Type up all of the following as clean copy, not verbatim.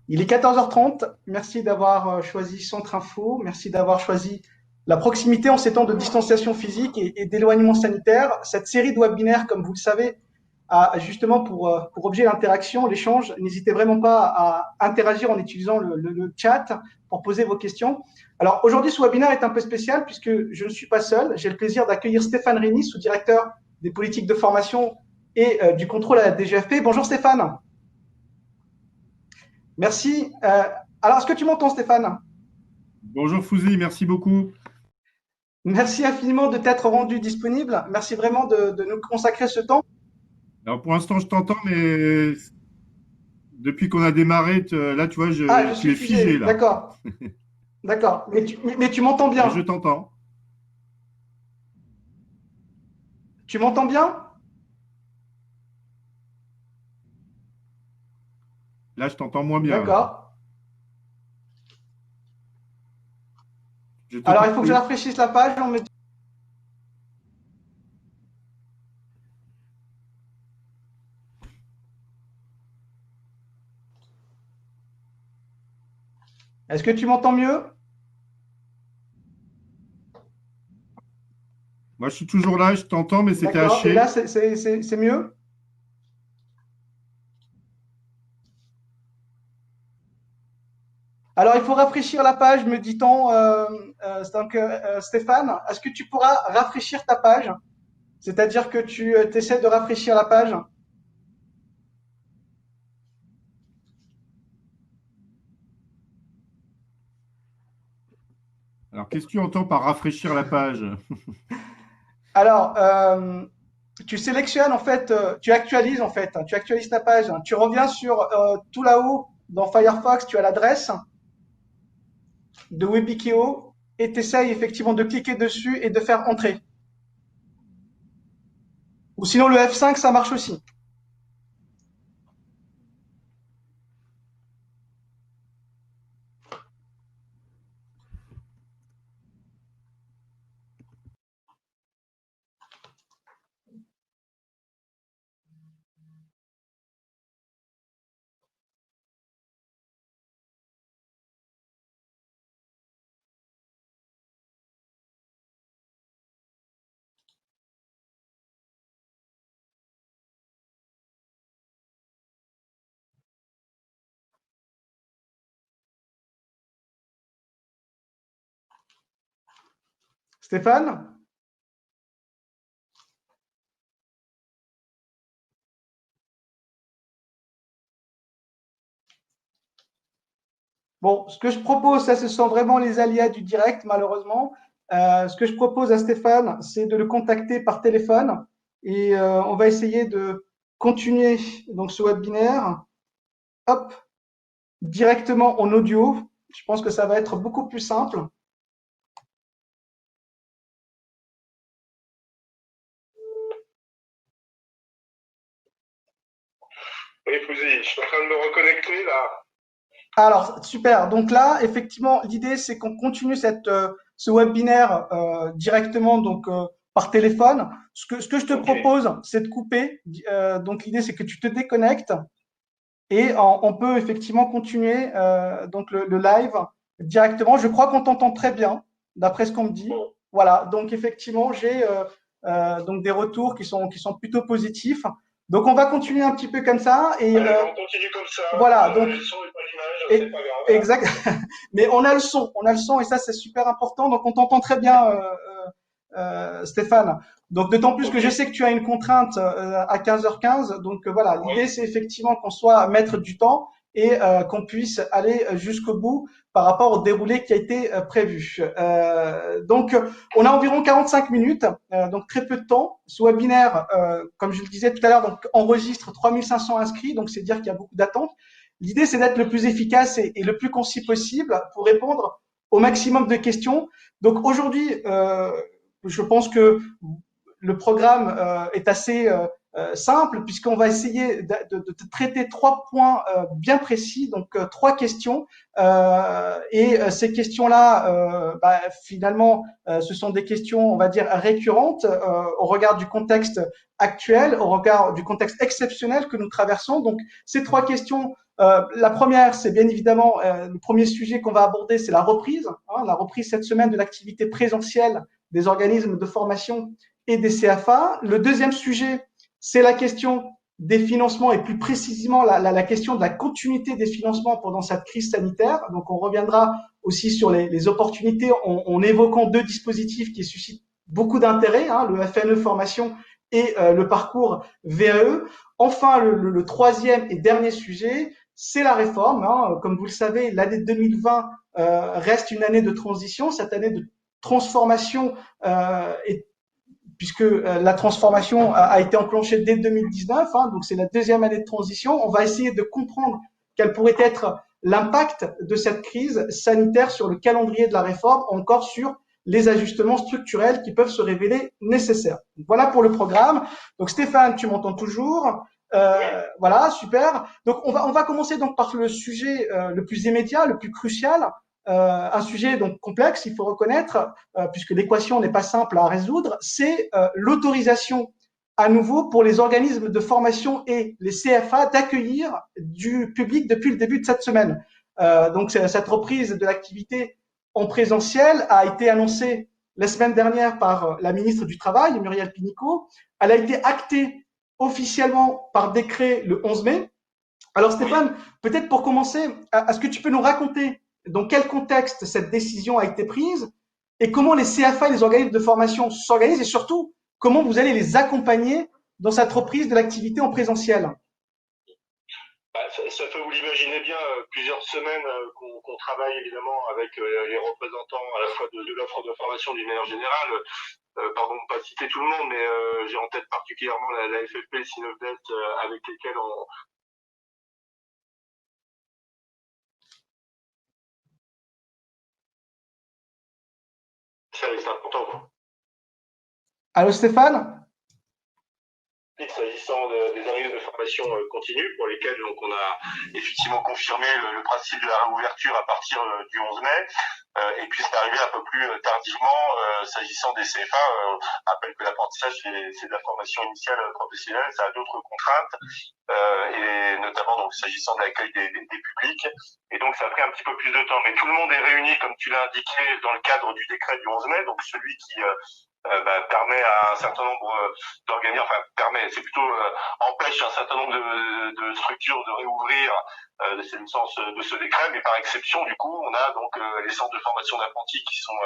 Il est 14h30. Merci d'avoir choisi Centre Info. Merci d'avoir choisi la proximité en ces temps de distanciation physique et d'éloignement sanitaire. Cette série de webinaires, comme vous le savez, a justement pour objet l'interaction, l'échange. N'hésitez vraiment pas à interagir en utilisant le chat pour poser vos questions. Alors aujourd'hui, ce webinaire est un peu spécial puisque je ne suis pas seul. J'ai le plaisir d'accueillir Stéphane Rény, sous-directeur des politiques de formation et du contrôle à la DGFP. Bonjour Stéphane. Merci. Alors, est-ce que tu m'entends, Stéphane? Bonjour Fouzi, merci beaucoup. Merci infiniment de t'être rendu disponible. Merci vraiment de nous consacrer ce temps. Alors pour l'instant, je t'entends, mais depuis qu'on a démarré, là, tu vois, Ah, je tu suis es figé figé. là. D'accord. D'accord. Mais tu m'entends Ouais, je bien? t'entends. Tu m'entends bien? Là, je t'entends moins bien là. D'accord. Je Alors, t'entends il faut que je plus. rafraîchisse la page. Est-ce que tu m'entends mieux? Moi, je suis toujours là, je t'entends, mais c'était D'accord. Et là, haché. c'est mieux? Alors, il faut rafraîchir la page, me dit-on. Stéphane, est-ce que tu pourras rafraîchir ta page? C'est-à-dire que tu essaies de rafraîchir la page. Alors, qu'est-ce que tu entends par rafraîchir la page? Alors, tu sélectionnes en fait, tu actualises en fait, tu actualises ta page, tu reviens sur tout là-haut dans Firefox, tu as l'adresse de Webikio et tu essayes effectivement de cliquer dessus et de faire entrer. Ou sinon le F5, ça marche aussi. Stéphane? Bon, ce que je propose, ça, ce sont vraiment les aléas du direct, malheureusement. Ce que je propose à Stéphane, c'est de le contacter par téléphone et on va essayer de continuer donc ce webinaire. Hop, directement en audio. Je pense que ça va être beaucoup plus simple. Oui, Fouzi, je suis en train de me reconnecter là. Alors, super. Donc là, effectivement, l'idée, c'est qu'on continue ce webinaire directement donc par téléphone. Ce que je te Ok. propose, c'est de couper. Donc l'idée, c'est que tu te déconnectes et on peut effectivement continuer donc le live directement. Je crois qu'on t'entend très bien, d'après ce qu'on me dit. Bon. Voilà. Donc effectivement, j'ai donc des retours qui sont plutôt positifs. Donc on va continuer un petit peu comme ça et Allez, ben, on continue comme ça. voilà. Vous Donc aurez le son et pas l'image, c'est et- pas grave. exact. Mais on a le son et ça c'est super important. Donc on t'entend très bien, Stéphane. Donc d'autant plus que Ok. je sais que tu as une contrainte à 15h15. Donc voilà, l'idée Oui. c'est effectivement qu'on soit maître du temps et qu'on puisse aller jusqu'au bout par rapport au déroulé qui a été prévu. Donc on a environ 45 minutes, donc très peu de temps. Ce webinaire, comme je le disais tout à l'heure, donc enregistre 3500 inscrits, donc c'est dire qu'il y a beaucoup d'attentes. L'idée, c'est d'être le plus efficace et le plus concis possible pour répondre au maximum de questions. Donc aujourd'hui, je pense que le programme est assez simple, puisqu'on va essayer de traiter 3 points bien précis, donc 3 questions. Et ces questions-là, finalement, ce sont des questions, on va dire, récurrentes au regard du contexte actuel, au regard du contexte exceptionnel que nous traversons. Donc, ces 3 questions, la première, c'est bien évidemment le premier sujet qu'on va aborder, c'est la reprise, la reprise cette semaine de l'activité présentielle des organismes de formation et des CFA. Le deuxième sujet, c'est la question des financements et plus précisément la question de la continuité des financements pendant cette crise sanitaire. Donc, on reviendra aussi sur les opportunités en évoquant 2 dispositifs qui suscitent beaucoup d'intérêt, le FNE formation et le parcours VAE. Enfin, le troisième et dernier sujet, c'est la réforme. Comme vous le savez, l'année 2020 reste une année de transition, cette année de transformation puisque la transformation a été enclenchée dès 2019, donc c'est la deuxième année de transition. On va essayer de comprendre quel pourrait être l'impact de cette crise sanitaire sur le calendrier de la réforme, encore sur les ajustements structurels qui peuvent se révéler nécessaires. Voilà pour le programme. Donc Stéphane, tu m'entends toujours? Voilà, super. Donc on va commencer donc par le sujet le plus immédiat, le plus crucial. Un sujet donc complexe, il faut reconnaître, puisque l'équation n'est pas simple à résoudre, c'est l'autorisation à nouveau pour les organismes de formation et les CFA d'accueillir du public depuis le début de cette semaine. Donc cette reprise de l'activité en présentiel a été annoncée la semaine dernière par la ministre du Travail, Muriel Pénicaud. Elle a été actée officiellement par décret le 11 mai. Alors Stéphane, peut-être pour commencer, est-ce que tu peux nous raconter dans quel contexte cette décision a été prise et comment les CFA et les organismes de formation s'organisent et surtout comment vous allez les accompagner dans cette reprise de l'activité en présentiel? Ça fait, vous l'imaginez bien, plusieurs semaines qu'on travaille évidemment avec les représentants à la fois de l'offre de formation d'une manière générale. Pardon de ne pas citer tout le monde, mais j'ai en tête particulièrement la FFP, le Synovdet, avec lesquels on... C'est important, quoi. Allô Stéphane? S'agissant des organismes de formation continue, pour lesquels donc, on a effectivement confirmé le principe de la réouverture à partir du 11 mai. Et puis c'est arrivé un peu plus tardivement s'agissant des CFA. Je rappelle que l'apprentissage, c'est de la formation initiale professionnelle, ça a d'autres contraintes, et notamment donc s'agissant de l'accueil des publics. Et donc ça a pris un petit peu plus de temps. Mais tout le monde est réuni, comme tu l'as indiqué, dans le cadre du décret du 11 mai, donc celui qui permet à un certain nombre d'organiser, enfin permet, c'est plutôt empêche un certain nombre de structures de réouvrir, c'est le sens de ce décret, mais par exception, du coup, on a donc les centres de formation d'apprentis qui sont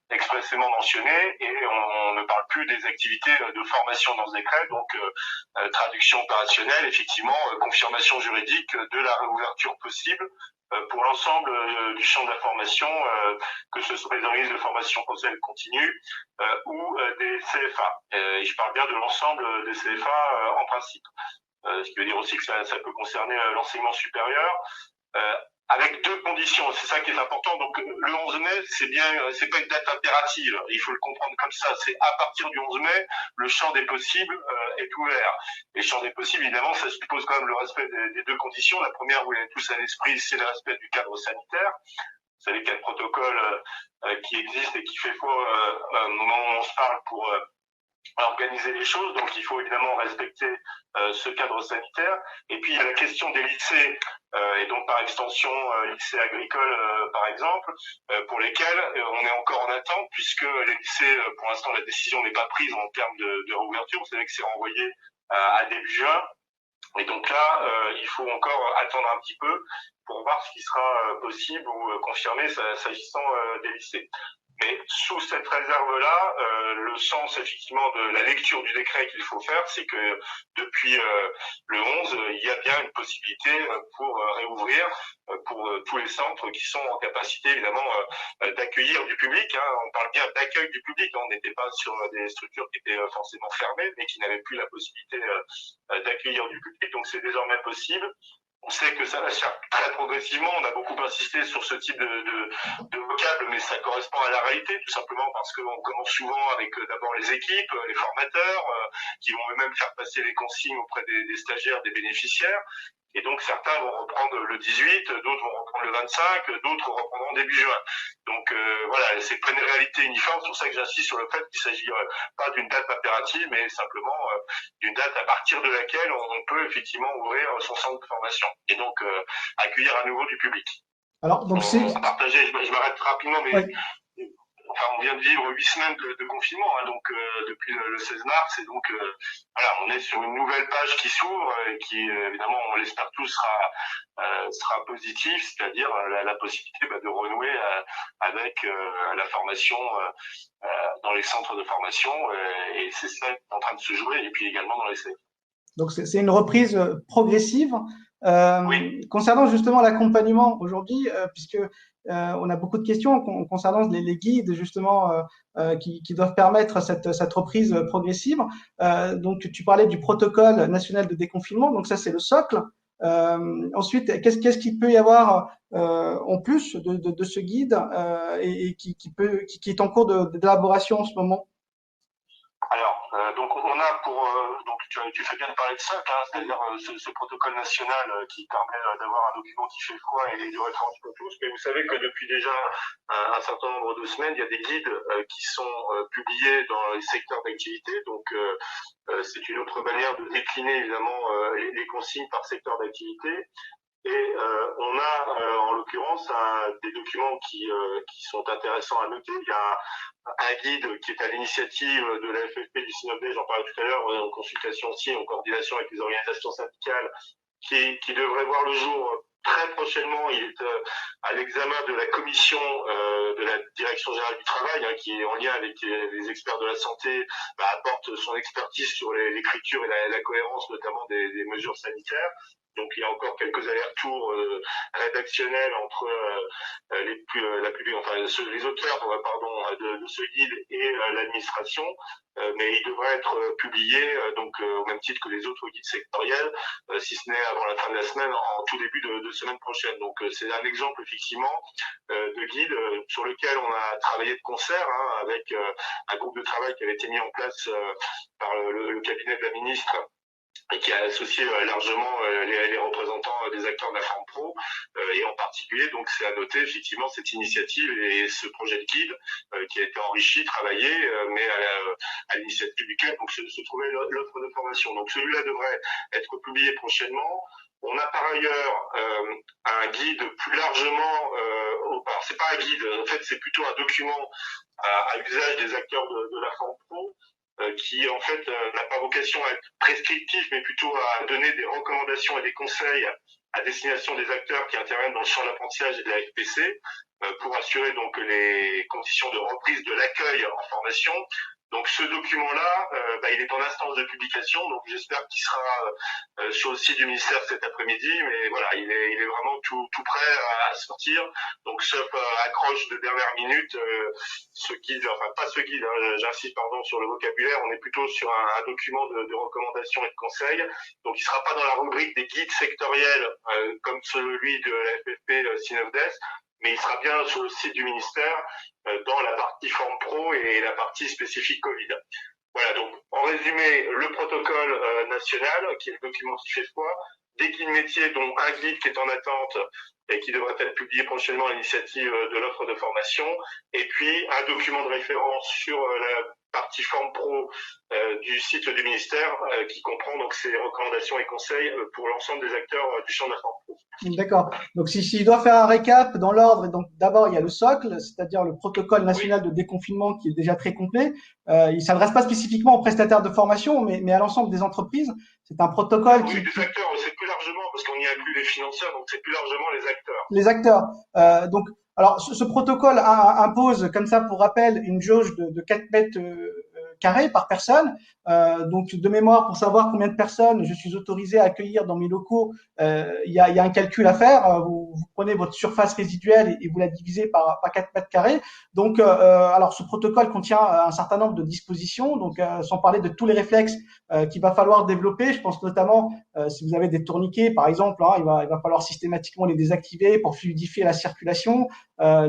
expressément mentionnés et on ne parle plus des activités de formation dans ce décret, donc traduction opérationnelle, effectivement, confirmation juridique de la réouverture possible pour l'ensemble du champ de la formation, que ce soit les organismes de formation professionnelle continue ou des CFA. Et je parle bien de l'ensemble des CFA en principe. Ce qui veut dire aussi que ça peut concerner l'enseignement supérieur. Avec 2 conditions, c'est ça qui est important. Donc le 11 mai, c'est pas une date impérative, il faut le comprendre comme ça. C'est à partir du 11 mai, le champ des possibles est ouvert. Et le champ des possibles, évidemment, ça suppose quand même le respect des 2 conditions. La première, vous l'avez tous à l'esprit, c'est le respect du cadre sanitaire. Vous savez qu'il y a le protocole qui existe et qui fait foi au moment où on se parle pour organiser les choses, donc il faut évidemment respecter ce cadre sanitaire. Et puis il y a la question des lycées, et donc par extension lycées agricoles par exemple, pour lesquels on est encore en attente, puisque les lycées, pour l'instant la décision n'est pas prise en termes de réouverture. Vous savez que c'est renvoyé à début juin, et donc là il faut encore attendre un petit peu pour voir ce qui sera possible ou confirmé s'agissant des lycées. Mais sous cette réserve-là, le sens effectivement de la lecture du décret qu'il faut faire, c'est que depuis le 11, il y a bien une possibilité pour réouvrir pour tous les centres qui sont en capacité évidemment d'accueillir du public. On parle bien d'accueil du public, on n'était pas sur des structures qui étaient forcément fermées, mais qui n'avaient plus la possibilité d'accueillir du public. Donc c'est désormais possible. On sait que ça va se faire très progressivement. On a beaucoup insisté sur ce type de vocable, mais ça correspond à la réalité, tout simplement parce qu'on commence souvent avec d'abord les équipes, les formateurs, qui vont eux-mêmes faire passer les consignes auprès des stagiaires, des bénéficiaires. Et donc certains vont reprendre le 18, d'autres vont reprendre le 25, d'autres reprendront début juin. Donc voilà, c'est pas une réalité uniforme. C'est pour ça que j'insiste sur le fait qu'il s'agit pas d'une date impérative, mais simplement d'une date à partir de laquelle on peut effectivement ouvrir son centre de formation et donc accueillir à nouveau du public. Alors, donc on partageait, je m'arrête rapidement, mais ouais. Enfin, on vient de vivre 8 semaines de confinement, hein, donc depuis le 16 mars, et donc voilà, on est sur une nouvelle page qui s'ouvre et qui, évidemment, on l'espère tous, sera positive, c'est-à-dire la possibilité de renouer avec la formation dans les centres de formation, et c'est ça qui est en train de se jouer, et puis également dans les CEF. Donc c'est une reprise progressive. Oui. Concernant justement l'accompagnement aujourd'hui, puisque on a beaucoup de questions concernant les guides justement qui doivent permettre cette reprise progressive. Donc tu parlais du protocole national de déconfinement, donc ça c'est le socle. Ensuite, qu'est-ce qu'il peut y avoir en plus de ce guide et qui est en cours d'élaboration en ce moment? Alors, donc on a donc tu fais bien de parler de ça, hein, c'est-à-dire ce protocole national qui permet d'avoir un document qui fait foi et de référence pour tous. Mais vous savez que depuis déjà un certain nombre de semaines, il y a des guides qui sont publiés dans les secteurs d'activité. Donc c'est une autre manière de décliner évidemment les consignes par secteur d'activité. Et on a en l'occurrence des documents qui sont intéressants à noter. Il y a un guide qui est à l'initiative de la FFP du Synode, j'en parlais tout à l'heure, en consultation aussi, en coordination avec les organisations syndicales, qui devrait voir le jour très prochainement. Il est à l'examen de la commission de la Direction générale du travail, hein, qui est en lien avec les experts de la santé, apporte son expertise sur l'écriture et la cohérence notamment des mesures sanitaires. Donc il y a encore quelques allers-retours rédactionnels entre les auteurs de ce guide et l'administration, mais il devrait être publié donc au même titre que les autres guides sectoriels, si ce n'est avant la fin de la semaine, en tout début de semaine prochaine. Donc c'est un exemple effectivement de guide sur lequel on a travaillé de concert, hein, avec un groupe de travail qui avait été mis en place par le cabinet de la ministre, et qui a associé largement les représentants des acteurs de la forme pro, et en particulier, donc c'est à noter effectivement cette initiative et ce projet de guide qui a été enrichi, travaillé, mais à l'initiative duquel donc se trouvait l'offre de formation. Donc celui-là devrait être publié prochainement. On a par ailleurs un guide plus largement, alors c'est pas un guide, en fait c'est plutôt un document à usage des acteurs de la forme pro, qui en fait n'a pas vocation à être prescriptif, mais plutôt à donner des recommandations et des conseils à destination des acteurs qui interviennent dans le champ de l'apprentissage et de la FPC, pour assurer donc les conditions de reprise de l'accueil en formation. Donc ce document-là, il est en instance de publication, donc j'espère qu'il sera sur le site du ministère cet après-midi, mais voilà, il est vraiment tout prêt à sortir. Donc sauf accroche de dernière minute, ce guide, enfin pas ce guide, hein, j'insiste pardon sur le vocabulaire, on est plutôt sur un document de recommandations et de conseils. Donc il sera pas dans la rubrique des guides sectoriels comme celui de la FFP Synode, mais il sera bien sur le site du ministère dans la partie forme pro et la partie spécifique Covid. Voilà, donc en résumé, le protocole national, qui est le document qui fait foi, des guides métiers, dont un guide qui est en attente et qui devrait être publié prochainement à l'initiative de l'offre de formation, et puis un document de référence sur la partie forme pro du site du ministère, qui comprend donc ses recommandations et conseils pour l'ensemble des acteurs du champ de la forme pro. D'accord. Donc, si je dois faire un récap dans l'ordre, donc d'abord il y a le socle, c'est-à-dire le protocole national de déconfinement qui est déjà très complet. Il s'adresse pas spécifiquement aux prestataires de formation, mais à l'ensemble des entreprises. C'est un protocole des acteurs, c'est plus largement, parce qu'on n'y inclut les financeurs, donc c'est plus largement les acteurs. Les acteurs. Donc, alors, ce protocole impose, comme ça pour rappel, une jauge de 4 carrés par personne. Donc, de mémoire, pour savoir combien de personnes je suis autorisé à accueillir dans mes locaux, il y a un calcul à faire. Vous prenez votre surface résiduelle et vous la divisez par 4 mètres carrés. Donc, alors, ce protocole contient un certain nombre de dispositions. Donc, sans parler de tous les réflexes qu'il va falloir développer. Je pense notamment, si vous avez des tourniquets, par exemple, il va falloir systématiquement les désactiver pour fluidifier la circulation.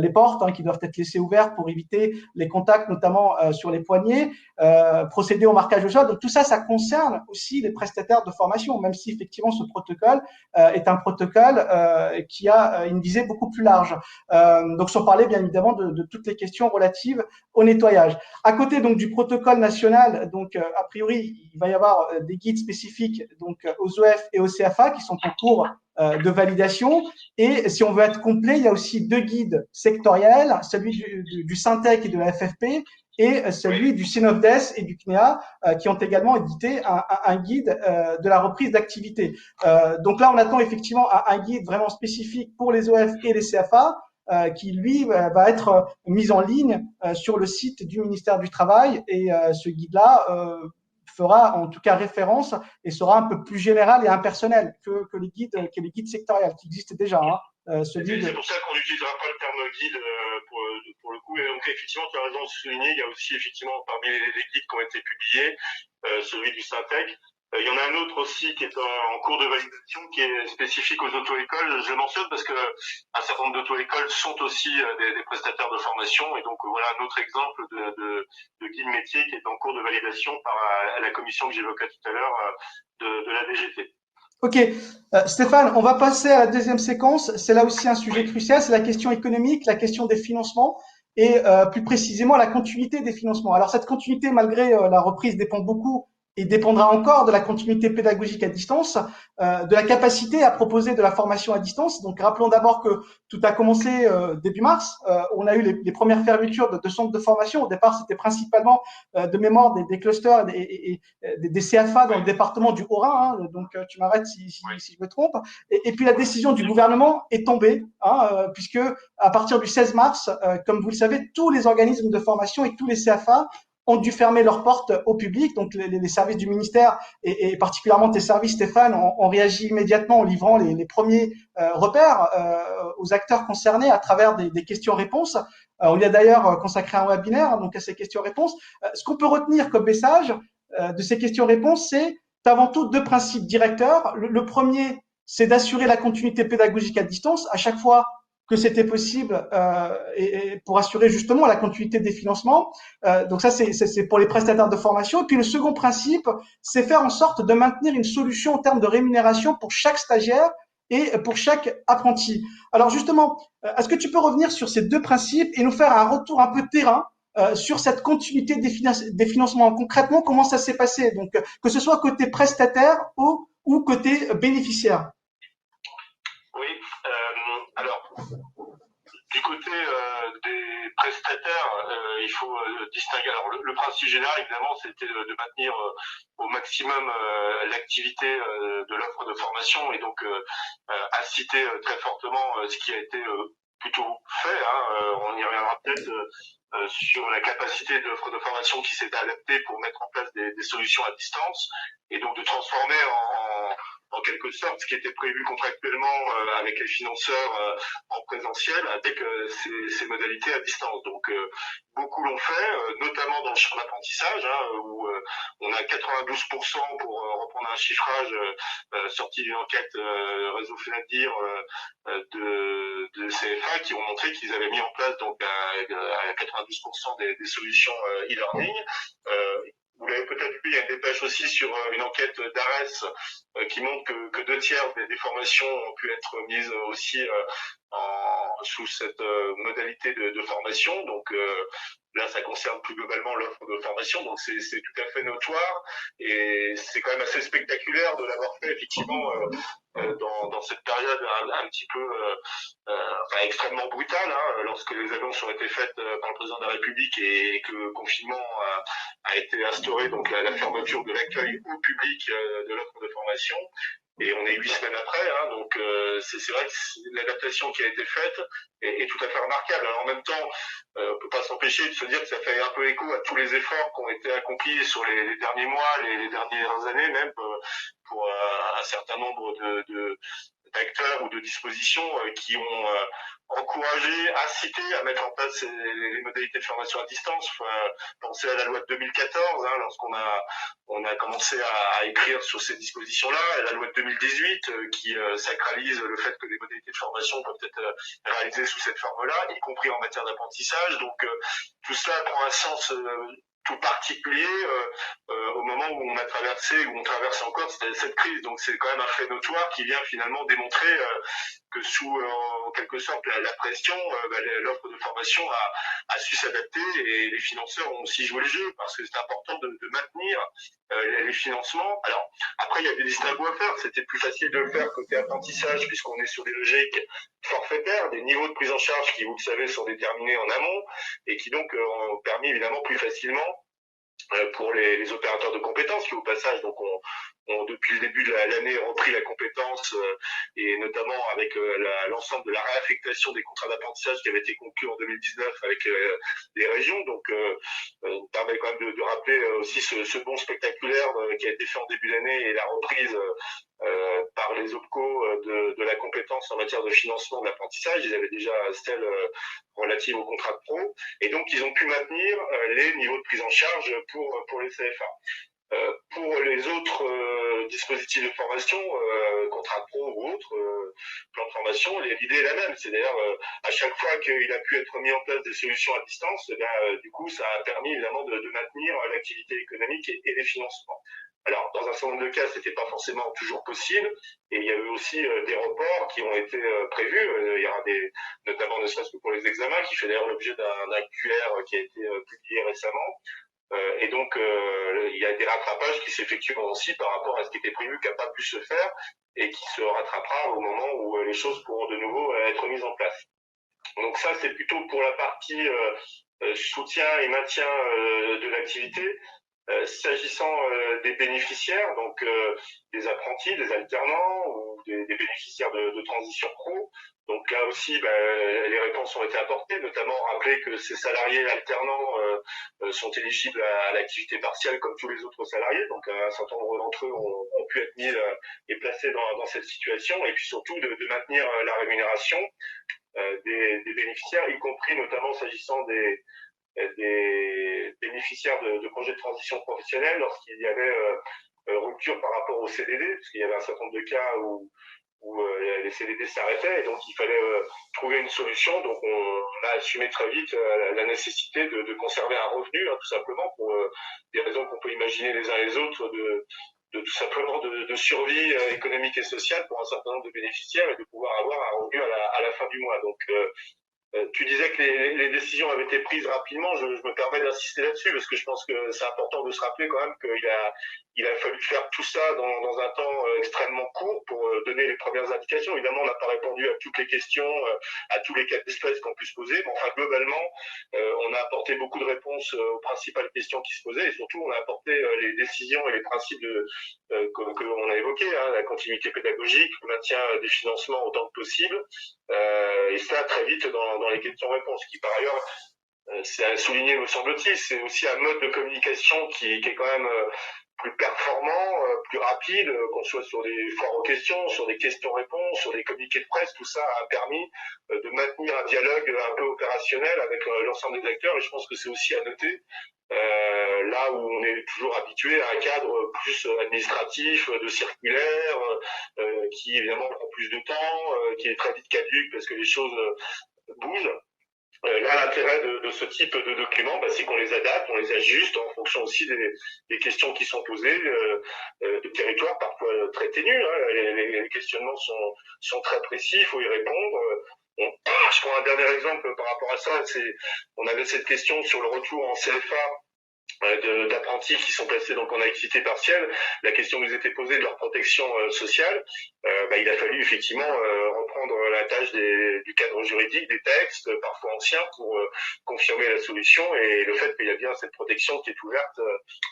Les portes qui doivent être laissées ouvertes pour éviter les contacts, notamment sur les poignets, procéder au marquage au sol. Donc tout ça, ça concerne aussi les prestataires de formation, même si effectivement ce protocole est un protocole qui a une visée beaucoup plus large. Donc sans parler bien évidemment de toutes les questions relatives au nettoyage. À côté donc du protocole national, donc a priori il va y avoir des guides spécifiques donc aux OF et aux CFA qui sont en cours de validation. Et si on veut être complet, il y a aussi 2 guides sectoriels, celui du Syntec et de la FFP et celui du Synopdes et du CNEA qui ont également édité un guide de la reprise d'activité. Donc là, on attend effectivement un guide vraiment spécifique pour les OF et les CFA qui, lui, va être mis en ligne sur le site du ministère du Travail. Et ce guide-là fera en tout cas référence et sera un peu plus général et impersonnel que les guides sectoriels qui existent déjà. C'est pour ça qu'on n'utilisera pas le terme guide pour le coup. Et donc effectivement, tu as raison de souligner, il y a aussi effectivement parmi les guides qui ont été publiés, celui du Syntec. Il y en a un autre aussi qui est en cours de validation, qui est spécifique aux auto-écoles. Je le mentionne parce que un certain nombre d'auto-écoles sont aussi des prestataires de formation. Et donc voilà un autre exemple de guide métier qui est en cours de validation par la commission que j'évoquais tout à l'heure de la DGT. Ok, Stéphane, on va passer à la deuxième séquence. C'est là aussi un sujet crucial, c'est la question économique, la question des financements et plus précisément la continuité des financements. Alors cette continuité, malgré la reprise, dépend beaucoup et dépendra encore de la continuité pédagogique à distance, de la capacité à proposer de la formation à distance. Donc rappelons d'abord que tout a commencé début mars. On a eu les premières fermetures de centres de formation. Au départ, c'était principalement de mémoire des clusters et des CFA dans le département du Haut-Rhin. Donc tu m'arrêtes si je me trompe. Et puis la décision du gouvernement est tombée, puisque à partir du 16 mars, comme vous le savez, tous les organismes de formation et tous les CFA ont dû fermer leurs portes au public. Donc les services du ministère et particulièrement tes services, Stéphane, ont réagi immédiatement en livrant les premiers repères aux acteurs concernés à travers des questions-réponses. On y a d'ailleurs consacré un webinaire donc à ces questions-réponses. Ce qu'on peut retenir comme message de ces questions-réponses, c'est avant tout 2 principes directeurs. Le premier, c'est d'assurer la continuité pédagogique à distance à chaque fois que c'était possible et pour assurer justement la continuité des financements. Donc ça, c'est pour les prestataires de formation. Et puis le second principe, c'est faire en sorte de maintenir une solution en termes de rémunération pour chaque stagiaire et pour chaque apprenti. Alors justement, est-ce que tu peux revenir sur ces 2 principes et nous faire un retour un peu terrain sur cette continuité des financements? Concrètement, comment ça s'est passé? Donc, que ce soit côté prestataire ou côté bénéficiaire. Oui, alors du côté des prestataires, il faut distinguer. Alors le principe général, évidemment, c'était de maintenir au maximum l'activité de l'offre de formation et donc inciter très fortement ce qui a été plutôt fait. On y reviendra peut-être sur la capacité de l'offre de formation qui s'est adaptée pour mettre en place des solutions à distance et donc de transformer en quelque sorte ce qui était prévu contractuellement avec les financeurs en présentiel avec ces modalités à distance. Donc beaucoup l'ont fait, notamment dans le champ d'apprentissage où on a 92% pour reprendre un chiffrage sorti d'une enquête réseau Fenadir de CFA qui ont montré qu'ils avaient mis en place donc à 92% des solutions e-learning. Vous l'avez peut-être vu, il y a une dépêche aussi sur une enquête d'ARES qui montre que 2/3 des formations ont pu être mises aussi sous cette modalité de formation. Donc là, ça concerne plus globalement l'offre de formation, donc c'est tout à fait notoire et c'est quand même assez spectaculaire de l'avoir fait effectivement dans cette période un petit peu extrêmement brutale, lorsque les annonces ont été faites par le président de la République et que le confinement a été instauré, donc la fermeture de l'accueil au public de l'offre de formation. Et on est 8 semaines après, donc c'est vrai que l'adaptation qui a été faite est tout à fait remarquable. Alors en même temps, on peut pas s'empêcher de se dire que ça fait un peu écho à tous les efforts qui ont été accomplis sur les derniers mois, les dernières années même, pour un certain nombre d'acteurs ou de dispositions qui ont encouragé, incité à mettre en place les modalités de formation à distance. Penser à la loi de 2014, hein, lorsqu'on a commencé à écrire sur ces dispositions-là, et la loi de 2018 qui sacralise le fait que les modalités de formation peuvent être réalisées sous cette forme-là, y compris en matière d'apprentissage. Donc tout cela prend un sens tout particulier au moment où on a traversé, où on traverse encore cette crise. Donc c'est quand même un fait notoire qui vient finalement démontrer que sous en quelque sorte la pression, l'offre de formation a su s'adapter et les financeurs ont aussi joué le jeu parce que c'est important de maintenir les financements. Alors après il y a des distinguos à faire. C'était plus facile de le faire côté apprentissage puisqu'on est sur des logiques forfaitaires, des niveaux de prise en charge qui, vous le savez, sont déterminés en amont et qui donc ont permis évidemment plus facilement pour les opérateurs de compétences qui au passage donc ont depuis le début de l'année repris la compétence et notamment avec l'ensemble de la réaffectation des contrats d'apprentissage qui avaient été conclus en 2019 avec les régions. Donc on permet quand même de rappeler aussi ce bond spectaculaire qui a été fait en début d'année et la reprise par les OPCO de la compétence en matière de financement de l'apprentissage. Ils avaient déjà celle relative au contrat de pro et donc ils ont pu maintenir les niveaux de prise en charge pour les CFA. Pour les autres dispositifs de formation, contrat de pro ou autres plans de formation, l'idée est la même. C'est d'ailleurs à chaque fois qu'il a pu être mis en place des solutions à distance, du coup ça a permis évidemment de maintenir l'activité économique et les financements. Alors, dans un certain nombre de cas, c'était pas forcément toujours possible, et il y a eu aussi des reports qui ont été prévus. Il y aura notamment ne serait-ce que pour les examens, qui fait d'ailleurs l'objet d'un QR qui a été publié récemment. Et donc, il y a des rattrapages qui s'effectueront aussi par rapport à ce qui était prévu, qui n'a pas pu se faire, et qui se rattrapera au moment où les choses pourront de nouveau être mises en place. Donc ça, c'est plutôt pour la partie soutien et maintien de l'activité. S'agissant des bénéficiaires, donc des apprentis, des alternants ou des bénéficiaires de transition pro, donc là aussi les réponses ont été apportées, notamment rappeler que ces salariés alternants sont éligibles à l'activité partielle comme tous les autres salariés, donc un certain nombre d'entre eux ont pu être mis et placés dans cette situation, et puis surtout de maintenir la rémunération des bénéficiaires, y compris notamment s'agissant des bénéficiaires de projets de transition professionnelle lorsqu'il y avait rupture par rapport au CDD, parce qu'il y avait un certain nombre de cas où les CDD s'arrêtaient, et donc il fallait trouver une solution. Donc on a assumé très vite la nécessité de conserver un revenu, hein, tout simplement, pour des raisons qu'on peut imaginer les uns les autres, de tout simplement de survie économique et sociale pour un certain nombre de bénéficiaires et de pouvoir avoir un revenu à la fin du mois. Donc tu disais que les décisions avaient été prises rapidement. Je me permets d'insister là-dessus parce que je pense que c'est important de se rappeler quand même qu'il a fallu faire tout ça dans un temps extrêmement court pour donner les premières indications. Évidemment, on n'a pas répondu à toutes les questions, à tous les cas d'espèce qu'on puisse poser, mais enfin globalement, on a apporté beaucoup de réponses aux principales questions qui se posaient et surtout on a apporté les décisions et les principes que l'on a évoqués, hein, la continuité pédagogique, le maintien des financements autant que possible, et ça très vite dans les questions-réponses, qui par ailleurs, c'est à souligner me semble-t-il, c'est aussi un mode de communication qui est quand même plus performant, plus rapide, qu'on soit sur des foires aux questions, sur des questions-réponses, sur des communiqués de presse, tout ça a permis de maintenir un dialogue un peu opérationnel avec l'ensemble des acteurs, et je pense que c'est aussi à noter, là où on est toujours habitué à un cadre plus administratif, de circulaire, qui évidemment prend plus de temps, qui est très vite caduque parce que les choses bougent. Là, l'intérêt de ce type de documents, c'est qu'on les adapte, on les ajuste en fonction aussi des questions qui sont posées, de territoires parfois très ténus. Hein. Les questionnements sont très précis, il faut y répondre. Je prends un dernier exemple par rapport à ça. On avait cette question sur le retour en CFA d'apprentis qui sont placés donc en activité partielle. La question nous était posée de leur protection sociale. Il a fallu effectivement reprendre la tâche du cadre juridique, des textes, parfois anciens, pour confirmer la solution et le fait qu'il y a bien cette protection qui est ouverte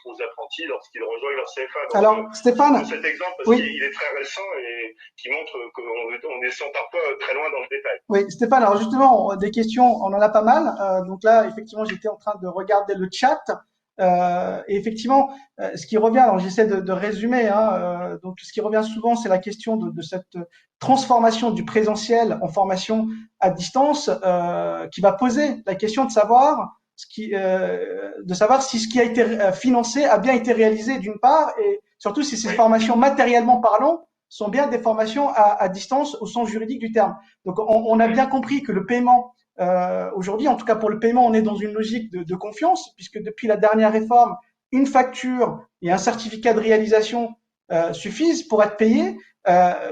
aux apprentis lorsqu'ils rejoignent leur CFA. Donc, alors, Stéphane, cet exemple, parce oui. qu'il est très récent et qui montre qu'on descend parfois très loin dans le détail. Oui, Stéphane, alors justement, des questions, on en a pas mal. Donc là, effectivement, j'étais en train de regarder le chat. Et effectivement, ce qui revient, alors j'essaie de résumer, hein, donc ce qui revient souvent, c'est la question de cette transformation du présentiel en formation à distance, qui va poser la question de savoir de savoir si ce qui a été financé a bien été réalisé d'une part, et surtout si ces formations matériellement parlant sont bien des formations à distance au sens juridique du terme. Donc on a bien compris que le paiement aujourd'hui, en tout cas pour le paiement, on est dans une logique de confiance, puisque depuis la dernière réforme, une facture et un certificat de réalisation suffisent pour être payés.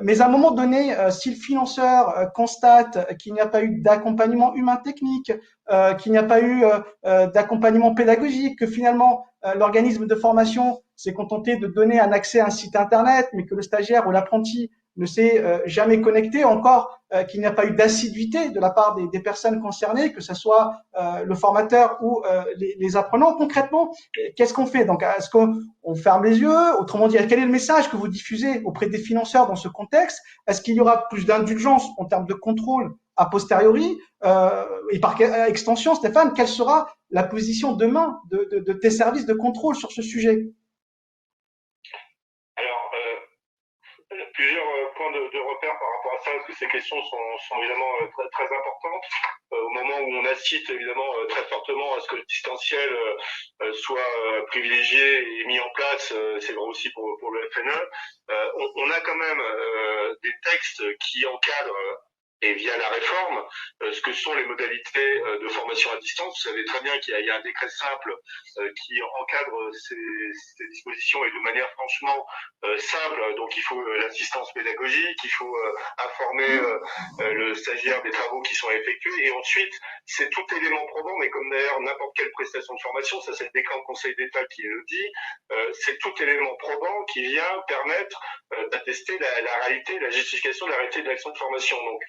Mais à un moment donné, si le financeur constate qu'il n'y a pas eu d'accompagnement humain technique, qu'il n'y a pas eu d'accompagnement pédagogique, que finalement l'organisme de formation s'est contenté de donner un accès à un site internet, mais que le stagiaire ou l'apprenti ne s'est jamais connecté, encore qu'il n'y a pas eu d'assiduité de la part des personnes concernées, que ce soit le formateur ou les apprenants. Concrètement, qu'est-ce qu'on fait? Donc, est-ce qu'on ferme les yeux? Autrement dit, quel est le message que vous diffusez auprès des financeurs dans ce contexte? Est-ce qu'il y aura plus d'indulgence en termes de contrôle a posteriori? Et par extension, Stéphane, quelle sera la position demain de tes services de contrôle sur ce sujet? Alors, plusieurs points de repère par rapport à ça, parce que ces questions sont évidemment très, très importantes. Au moment où on incite évidemment très fortement à ce que le distanciel soit privilégié et mis en place, c'est vrai aussi pour le FNE, on a quand même des textes qui encadrent et via la réforme, ce que sont les modalités de formation à distance. Vous savez très bien qu'il y a un décret simple qui encadre ces dispositions et de manière franchement simple. Donc il faut l'assistance pédagogique, il faut informer le stagiaire des travaux qui sont effectués et ensuite c'est tout élément probant, mais comme d'ailleurs n'importe quelle prestation de formation, ça c'est le décret en Conseil d'État qui le dit, c'est tout élément probant qui vient permettre d'attester la réalité, la justification de la réalité de l'action de formation. Donc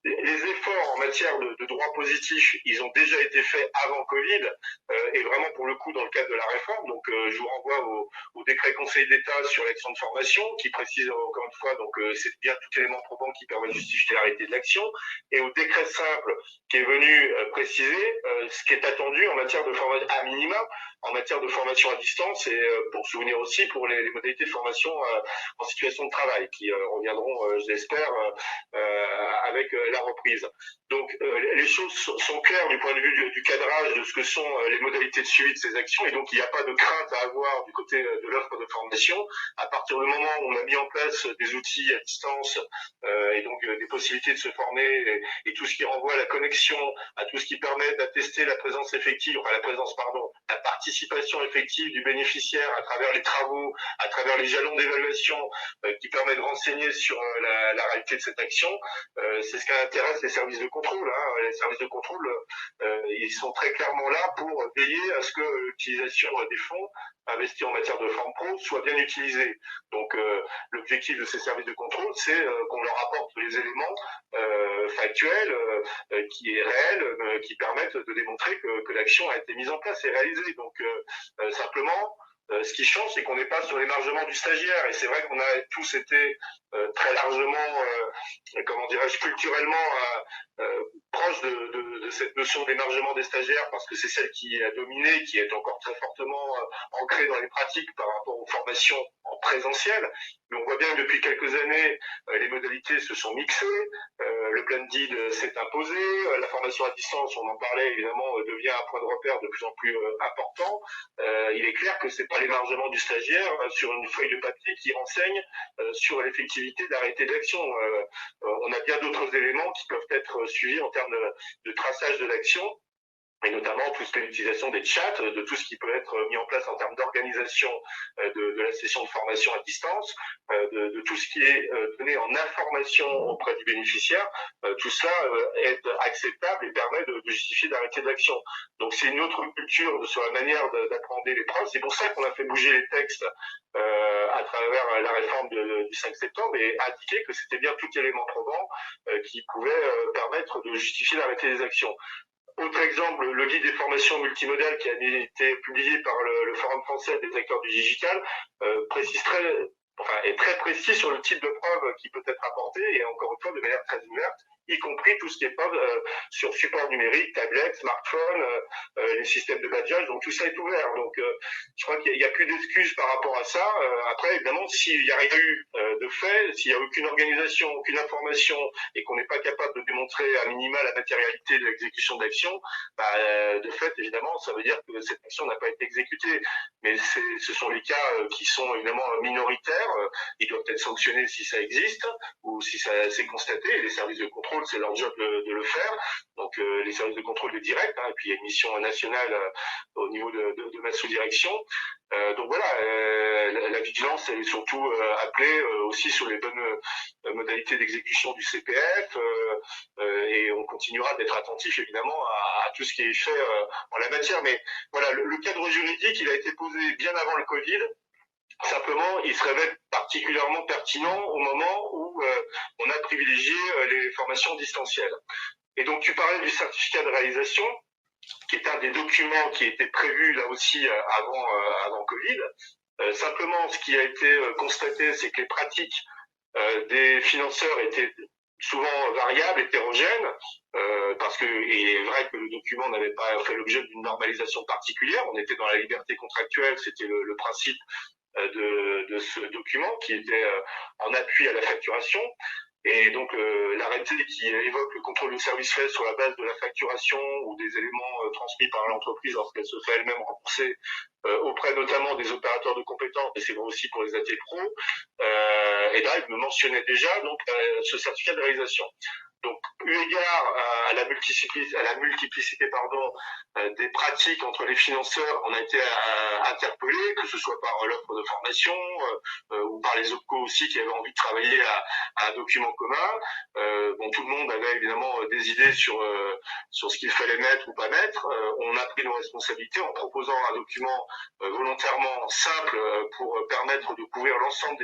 les efforts en matière de droit positif, ils ont déjà été faits avant Covid, et vraiment pour le coup dans le cadre de la réforme. Donc je vous renvoie au décret Conseil d'État sur l'action de formation qui précise encore une fois, donc c'est bien tout élément probant qui permet de justifier la réalité de l'action, et au décret simple qui est venu préciser ce qui est attendu en matière de formation à minima, en matière de formation à distance, et pour souvenir aussi pour les modalités de formation en situation de travail qui reviendront, je l'espère, avec la reprise. Donc les choses sont claires du point de vue du cadrage de ce que sont les modalités de suivi de ces actions, et donc il n'y a pas de crainte à avoir du côté de l'offre de formation. À partir du moment où on a mis en place des outils à distance et donc des possibilités de se former et tout ce qui renvoie à la connexion, à tout ce qui permet d'attester la présence effective, enfin la participation effective du bénéficiaire à travers les travaux, à travers les jalons d'évaluation qui permet de renseigner sur la réalité de cette action, c'est ce qui intéresse les services de contrôle. Hein. Les services de contrôle, ils sont très clairement là pour veiller à ce que l'utilisation des fonds investis en matière de forme pro soit bien utilisée. Donc l'objectif de ces services de contrôle, c'est qu'on leur apporte les éléments factuels qui est réel, qui permettent de démontrer que l'action a été mise en place et réalisée. Donc simplement, ce qui change, c'est qu'on n'est pas sur l'émargement du stagiaire. Et c'est vrai qu'on a tous été très largement, comment dirais-je, culturellement proche de cette notion d'émargement des stagiaires, parce que c'est celle qui a dominé, qui est encore très fortement ancrée dans les pratiques par rapport aux formations en présentiel. Mais on voit bien que depuis quelques années, les modalités se sont mixées, le blended s'est imposé, la formation à distance, on en parlait évidemment, devient un point de repère de plus en plus important. Il est clair que c'est pas l'émargement du stagiaire sur une feuille de papier qui renseigne sur l'effectivité de l'arrêté d'action. On a bien d'autres éléments qui peuvent être suivis en termes de traçage de l'action. et notamment toute l'utilisation des chats, de tout ce qui peut être mis en place en termes d'organisation de la session de formation à distance, de tout ce qui est donné en information auprès du bénéficiaire. Tout cela est acceptable et permet de justifier d'arrêter de l'action. Donc c'est une autre culture sur la manière d'appréhender les preuves. C'est pour ça qu'on a fait bouger les textes à travers la réforme du 5 septembre et indiquer que c'était bien tout élément probant qui pouvait permettre de justifier d'arrêter les actions. Autre exemple, le guide des formations multimodales qui a été publié par le Forum français des acteurs du digital est très précis sur le type de preuve qui peut être apporté et encore une fois de manière très ouverte, y compris tout ce qui est preuve sur support numérique, tablette, smartphone, les systèmes de badgeage, donc tout ça est ouvert. Donc je crois qu'il n'y a plus d'excuses par rapport à ça. Après, évidemment, s'il n'y a rien eu de fait, s'il n'y a aucune organisation, aucune information et qu'on n'est pas capable de démontrer à minima la matérialité de l'exécution d'action, de fait, évidemment, ça veut dire que cette action n'a pas été exécutée. Mais ce sont les cas qui sont évidemment minoritaires. Ils doivent être sanctionnés si ça existe ou si ça s'est constaté. Et les services de contrôle, c'est leur job de le faire. Donc les services de contrôle de direct, et puis il y a une mission nationale au niveau de ma sous-direction. Donc voilà, la vigilance elle est surtout appelée aussi sur les bonnes modalités d'exécution du CPF et on continuera d'être attentif évidemment à tout ce qui est fait en la matière. Mais voilà, le cadre juridique, il a été posé bien avant le Covid. Simplement, il se révèle particulièrement pertinent au moment où on a privilégié les formations distancielles. Et donc, tu parlais du certificat de réalisation, qui est un des documents qui était prévu là aussi avant Covid. Simplement, ce qui a été constaté, c'est que les pratiques des financeurs étaient souvent variables, hétérogènes, parce que il est vrai que le document n'avait pas fait l'objet d'une normalisation particulière. On était dans la liberté contractuelle, c'était le principe de ce document qui était en appui à la facturation. Et donc l'arrêté qui évoque le contrôle du service fait sur la base de la facturation ou des éléments transmis par l'entreprise lorsqu'elle se fait elle-même rembourser auprès notamment des opérateurs de compétences, et c'est vrai aussi pour les AT Pro, et là il me mentionnait déjà donc ce certificat de réalisation. Donc, eu égard à la multiplicité des pratiques entre les financeurs, on a été interpellés, que ce soit par l'offre de formation ou par les OPCO aussi qui avaient envie de travailler à un document commun. Bon, tout le monde avait évidemment des idées sur ce qu'il fallait mettre ou pas mettre. On a pris nos responsabilités en proposant un document volontairement simple pour permettre de couvrir l'ensemble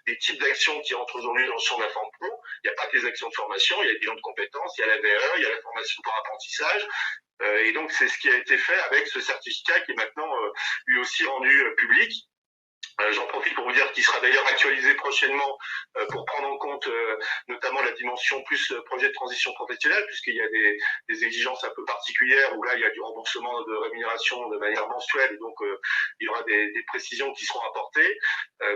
des types d'actions qui entrent aujourd'hui dans le champ de la forme pro. Il n'y a pas que les actions de formation, il y a le bilan de compétences, il y a la VE, il y a la formation par apprentissage. Et donc, c'est ce qui a été fait avec ce certificat qui est maintenant lui aussi rendu public. J'en profite pour vous dire qu'il sera d'ailleurs actualisé prochainement pour prendre en compte notamment la dimension plus projet de transition professionnelle, puisqu'il y a des exigences un peu particulières où là il y a du remboursement de rémunération de manière mensuelle, et donc il y aura des précisions qui seront apportées.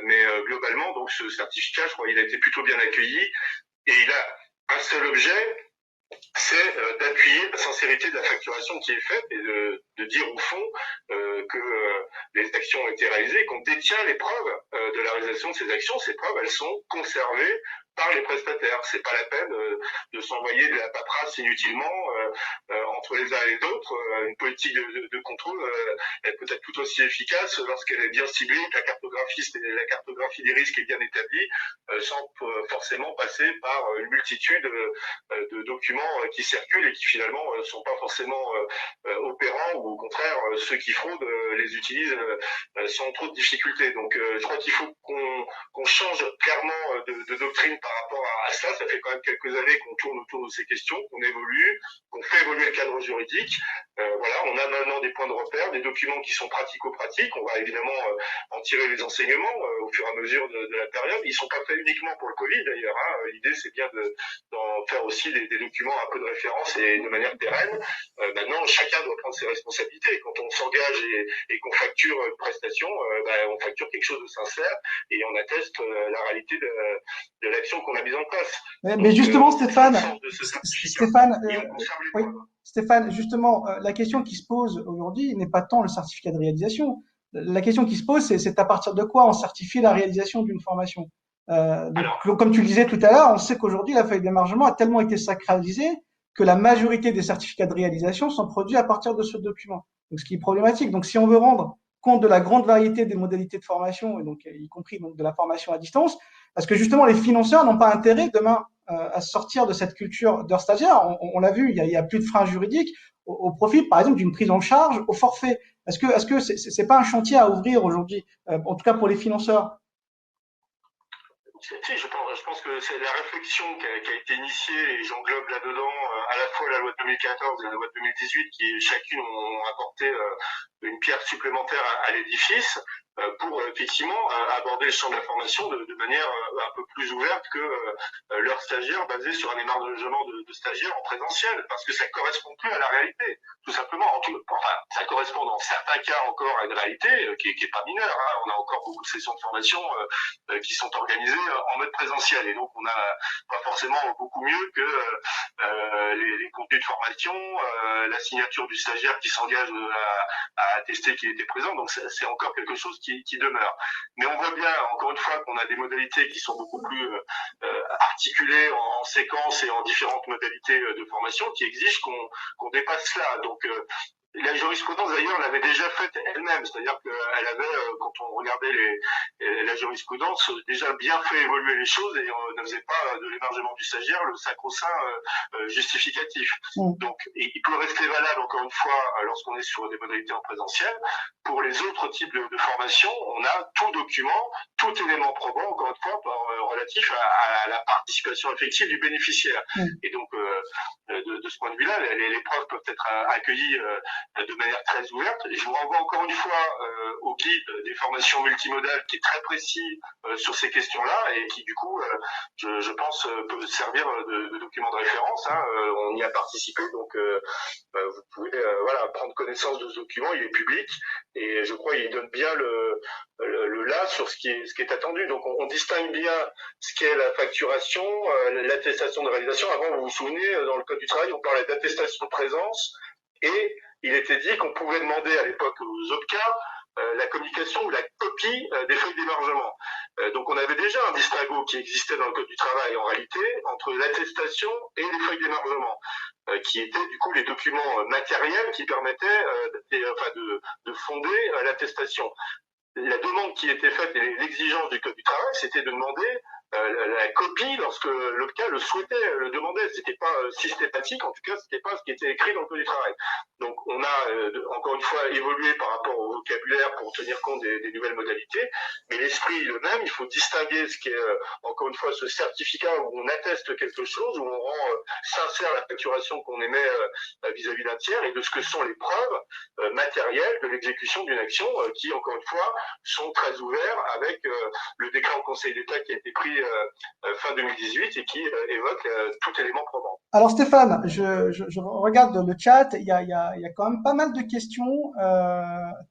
Mais globalement, donc ce certificat, je crois, il a été plutôt bien accueilli et il a un seul objet, c'est d'appuyer la sincérité de la facturation qui est faite et de dire au fond que les actions ont été réalisées, qu'on détient les preuves de la réalisation de ces actions. Ces preuves, elles sont conservées par les prestataires. C'est pas la peine de s'envoyer de la paperasse inutilement entre les uns et les autres. Une politique de contrôle, elle peut être tout aussi efficace lorsqu'elle est bien ciblée, que la cartographie des risques est bien établie, sans forcément passer par une multitude de documents qui circulent et qui finalement sont pas forcément opérants, ou au contraire ceux qui fraudent les utilisent sans trop de difficultés. Donc je crois qu'il faut qu'on change clairement de doctrine par rapport à ça. Ça fait quand même quelques années qu'on tourne autour de ces questions, qu'on évolue, qu'on fait évoluer le cadre juridique. Voilà, on a maintenant des points de repère, des documents qui sont pratico-pratiques. On va évidemment en tirer les enseignements au fur et à mesure de la période. Ils sont pas faits uniquement pour le Covid d'ailleurs. L'idée c'est bien d'en faire aussi des documents un peu de référence et de manière pérenne. Maintenant, chacun doit prendre ses responsabilités. Quand on s'engage et qu'on facture une prestation, on facture quelque chose de sincère et on atteste la réalité de l'action qu'on a mise en place. Mais justement, Stéphane, oui, preuves. Stéphane, justement, la question qui se pose aujourd'hui n'est pas tant le certificat de réalisation. La question qui se pose, c'est à partir de quoi on certifie la réalisation d'une formation. Donc, comme tu le disais tout à l'heure, on sait qu'aujourd'hui, la feuille d'émargement a tellement été sacralisée que la majorité des certificats de réalisation sont produits à partir de ce document. Donc, ce qui est problématique. Donc, si on veut rendre compte de la grande variété des modalités de formation, et donc y compris donc de la formation à distance, parce que justement les financeurs n'ont pas intérêt demain à sortir de cette culture d'heures stagiaires. On l'a vu, il y a plus de frein juridique au profit, par exemple, d'une prise en charge au forfait. Est-ce que c'est pas un chantier à ouvrir aujourd'hui, en tout cas pour les financeurs? Si, je pense que c'est la réflexion qui a été initiée, et j'englobe là-dedans à la fois la loi de 2014 et la loi de 2018, qui chacune ont apporté une pierre supplémentaire à l'édifice, pour effectivement aborder le champ de la formation de manière un peu plus ouverte que leurs stagiaires basés sur un émargement de stagiaires en présentiel, parce que ça correspond plus à la réalité, tout simplement. Enfin, ça correspond dans certains cas encore à une réalité qui est pas mineure. Hein. On a encore beaucoup de sessions de formation qui sont organisées en mode présentiel, et donc on a pas forcément beaucoup mieux que les contenus de formation, la signature du stagiaire qui s'engage à attester qu'il était présent. Donc c'est encore quelque chose qui demeure. Mais on voit bien, encore une fois, qu'on a des modalités qui sont beaucoup plus articulées en séquence et en différentes modalités de formation qui exigent qu'on dépasse cela. Donc la jurisprudence d'ailleurs l'avait déjà faite elle-même, c'est-à-dire qu'elle avait, quand on regardait la jurisprudence, déjà bien fait évoluer les choses, et on ne faisait pas de l'émargement du stagiaire le sacro-saint justificatif. Donc il peut rester valable, encore une fois, lorsqu'on est sur des modalités en présentiel. Pour les autres types de formation, on a tout document, tout élément probant, encore une fois, relatif à la participation effective du bénéficiaire. Et donc de ce point de vue-là, les preuves peuvent être accueillies de manière très ouverte. Et je vous renvoie encore une fois au guide des formations multimodales, qui est très précis sur ces questions-là, et qui du coup, je pense, peut servir de document de référence. Hein. On y a participé, donc vous pouvez voilà, prendre connaissance de ce document. Il est public, et je crois qu'il donne bien le là sur ce qui est attendu. Donc on distingue bien ce qu'est la facturation, l'attestation de réalisation. Avant, vous vous souvenez, dans le Code du travail, on parlait d'attestation de présence, et il était dit qu'on pouvait demander à l'époque aux OPCA la communication ou la copie des feuilles d'émargement. Donc on avait déjà un distinguo qui existait dans le Code du travail en réalité entre l'attestation et les feuilles d'émargement, qui étaient du coup les documents matériels qui permettaient de fonder l'attestation. La demande qui était faite et l'exigence du Code du travail, c'était de demander la copie lorsque l'OPCA le souhaitait, le demandait. C'était pas systématique, en tout cas, c'était pas ce qui était écrit dans le Code du travail. Donc, on a encore une fois évolué par rapport au vocabulaire pour tenir compte des nouvelles modalités, mais l'esprit est le même. Il faut distinguer ce qui est encore une fois ce certificat où on atteste quelque chose, où on rend sincère la facturation qu'on émet vis-à-vis d'un tiers, et de ce que sont les preuves matérielles de l'exécution d'une action qui, encore une fois, sont très ouverts avec le décret en Conseil d'État qui a été pris fin 2018 et qui évoque tout élément probant. Alors Stéphane, je regarde le chat, il y a quand même pas mal de questions.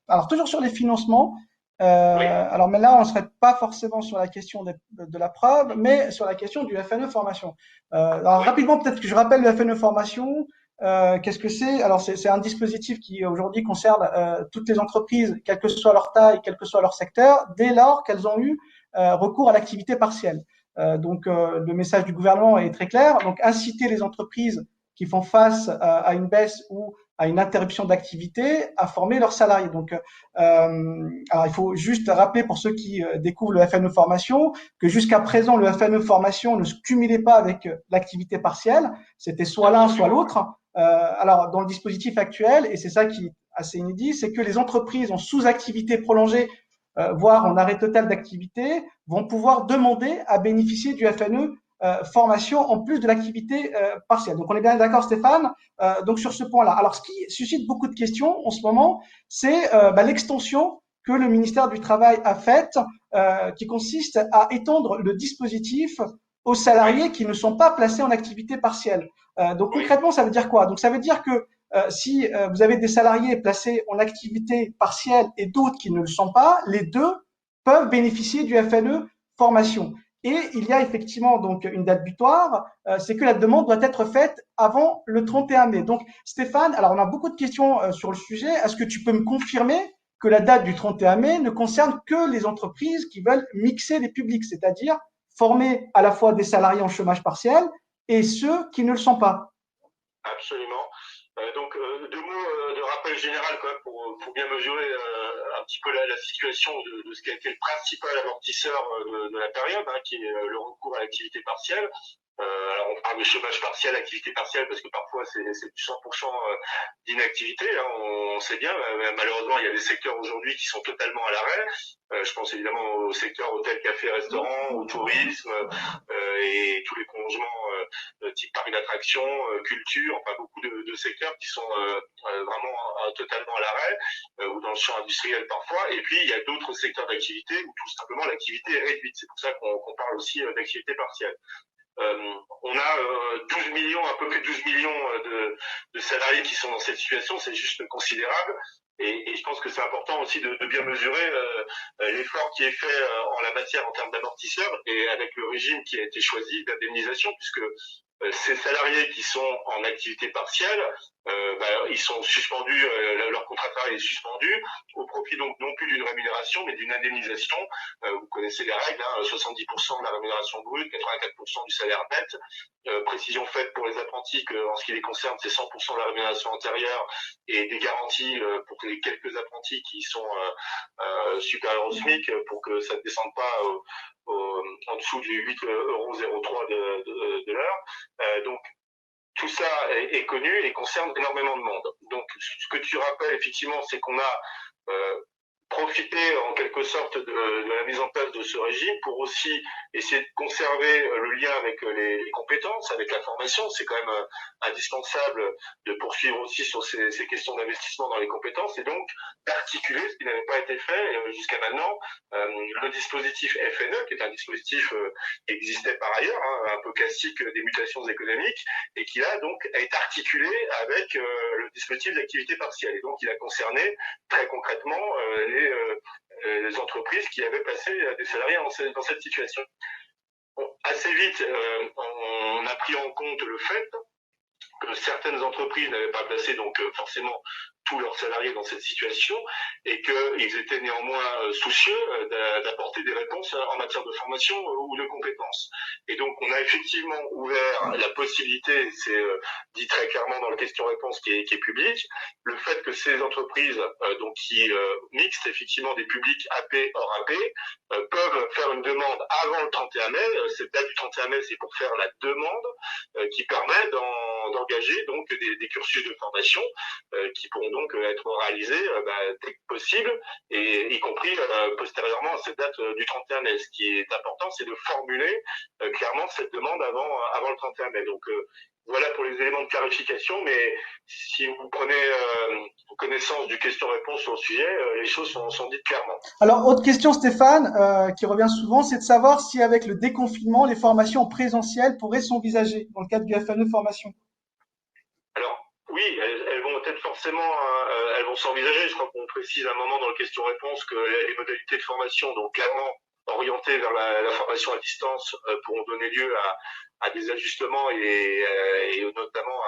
Alors toujours sur les financements. Oui. Alors mais là, on ne serait pas forcément sur la question de la preuve, mais sur la question du FNE formation. Alors oui. Rapidement, peut-être que je rappelle le FNE formation. Qu'est-ce que c'est? Alors c'est un dispositif qui aujourd'hui concerne toutes les entreprises, quelle que soit leur taille, quel que soit leur secteur, dès lors qu'elles ont eu recours à l'activité partielle. Donc le message du gouvernement est très clair. Donc inciter les entreprises qui font face à une baisse ou à une interruption d'activité à former leurs salariés. Donc alors il faut juste rappeler pour ceux qui découvrent le FNE formation que jusqu'à présent le FNE formation ne se cumulait pas avec l'activité partielle. C'était soit l'un soit l'autre. Alors dans le dispositif actuel, et c'est ça qui est assez inédit, c'est que les entreprises en sous-activité prolongée, voire en arrêt total d'activité, vont pouvoir demander à bénéficier du FNE formation en plus de l'activité partielle. Donc on est bien d'accord Stéphane, donc sur ce point-là. Alors ce qui suscite beaucoup de questions en ce moment, c'est l'extension que le ministère du Travail a faite, qui consiste à étendre le dispositif aux salariés qui ne sont pas placés en activité partielle. Donc concrètement, ça veut dire quoi? Donc ça veut dire que si vous avez des salariés placés en activité partielle et d'autres qui ne le sont pas, les deux peuvent bénéficier du FNE formation. Et il y a effectivement donc une date butoir, c'est que la demande doit être faite avant le 31 mai. Donc Stéphane, alors on a beaucoup de questions sur le sujet. Est-ce que tu peux me confirmer que la date du 31 mai ne concerne que les entreprises qui veulent mixer les publics, c'est-à-dire former à la fois des salariés en chômage partiel et ceux qui ne le sont pas? Absolument. Donc, deux mots de rappel général quand même pour bien mesurer un petit peu la situation de ce qui a été le principal amortisseur de la période, hein, qui est le recours à l'activité partielle. Alors on parle de chômage partiel, activité partielle, parce que parfois c'est du 100% d'inactivité. Hein, on sait bien, malheureusement, il y a des secteurs aujourd'hui qui sont totalement à l'arrêt. Je pense évidemment au secteur hôtel, café, restaurant, au tourisme et tous les prolongements type parc d'attractions, culture, enfin beaucoup de secteurs qui sont vraiment totalement à l'arrêt ou dans le champ industriel parfois. Et puis il y a d'autres secteurs d'activité où tout simplement l'activité est réduite. C'est pour ça qu'on parle aussi d'activité partielle. On a 12 millions, à peu près 12 millions de salariés qui sont dans cette situation, c'est juste considérable. Et je pense que c'est important aussi de bien mesurer l'effort qui est fait en la matière en termes d'amortisseurs et avec le régime qui a été choisi d'indemnisation, puisque ces salariés qui sont en activité partielle, ils sont suspendus, leur contrat de travail est suspendu au profit donc non plus d'une rémunération mais d'une indemnisation. Vous connaissez les règles, hein, 70% de la rémunération brute, 84% du salaire net. Précision faite pour les apprentis que en ce qui les concerne, c'est 100% de la rémunération antérieure et des garanties pour les quelques apprentis qui sont supérieurs au SMIC pour que ça ne descende pas en dessous du 8,03 € de l'heure. Donc tout ça est connu et concerne énormément de monde. Donc ce que tu rappelles effectivement, c'est qu'on a profiter en quelque sorte de la mise en place de ce régime pour aussi essayer de conserver le lien avec les compétences, avec la formation. C'est quand même indispensable de poursuivre aussi sur ces questions d'investissement dans les compétences et donc d'articuler ce qui n'avait pas été fait jusqu'à maintenant, le dispositif FNE, qui est un dispositif qui existait par ailleurs, hein, un peu classique des mutations économiques, et qui là donc a été articulé avec le dispositif d'activité partielle. Et donc il a concerné très concrètement les entreprises qui avaient placé des salariés dans cette situation. Bon, assez vite, on a pris en compte le fait que certaines entreprises n'avaient pas placé donc forcément tous leurs salariés dans cette situation et qu'ils étaient néanmoins soucieux d'apporter des réponses en matière de formation ou de compétences. Et donc on a effectivement ouvert la possibilité, c'est dit très clairement dans la question-réponse qui est publique, le fait que ces entreprises donc qui mixent effectivement des publics AP hors AP peuvent faire une demande avant le 31 mai. Cette date du 31 mai, c'est pour faire la demande qui permet d'engager donc des cursus de formation qui pourront donc être réalisés dès que possible, et y compris postérieurement à cette date du 31 mai. Ce qui est important, c'est de formuler clairement cette demande avant le 31 mai. Donc voilà pour les éléments de clarification, mais si vous prenez connaissance du question-réponse sur le sujet, les choses sont dites clairement. Alors, autre question, Stéphane, qui revient souvent, c'est de savoir si avec le déconfinement, les formations en présentiel pourraient s'envisager dans le cadre du FNE formation. Alors, oui, elles vont être forcément, elles vont s'envisager. Je crois qu'on précise à un moment dans le question-réponse que les modalités de formation, donc clairement orientées vers la formation à distance, pourront donner lieu à des ajustements et notamment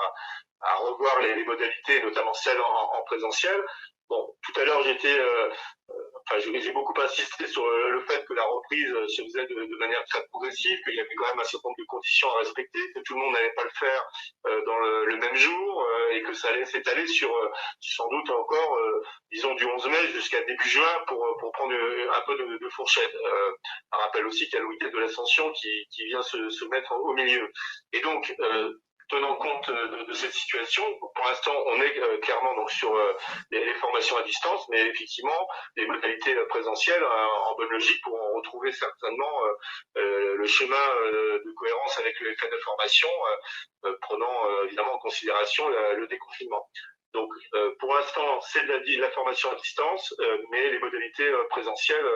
à revoir les modalités, notamment celles en présentiel. Bon, tout à l'heure, j'ai beaucoup insisté sur le fait que la reprise se faisait de manière très progressive, qu'il y avait quand même un certain nombre de conditions à respecter, que tout le monde n'allait pas le faire dans le même jour et que ça allait s'étaler sur sans doute encore, disons, du 11 mai jusqu'à début juin pour prendre un peu de fourchette. On rappelle aussi qu'il y a le week-end de l'Ascension qui vient se mettre au milieu. Et donc, tenant compte de cette situation, pour l'instant, on est clairement donc sur les formations à distance, mais effectivement, les modalités présentielles, en bonne logique, pourront retrouver certainement le chemin de cohérence avec le FN de formation, prenant évidemment en considération le déconfinement. Donc, pour l'instant, c'est de la formation à distance, mais les modalités présentielles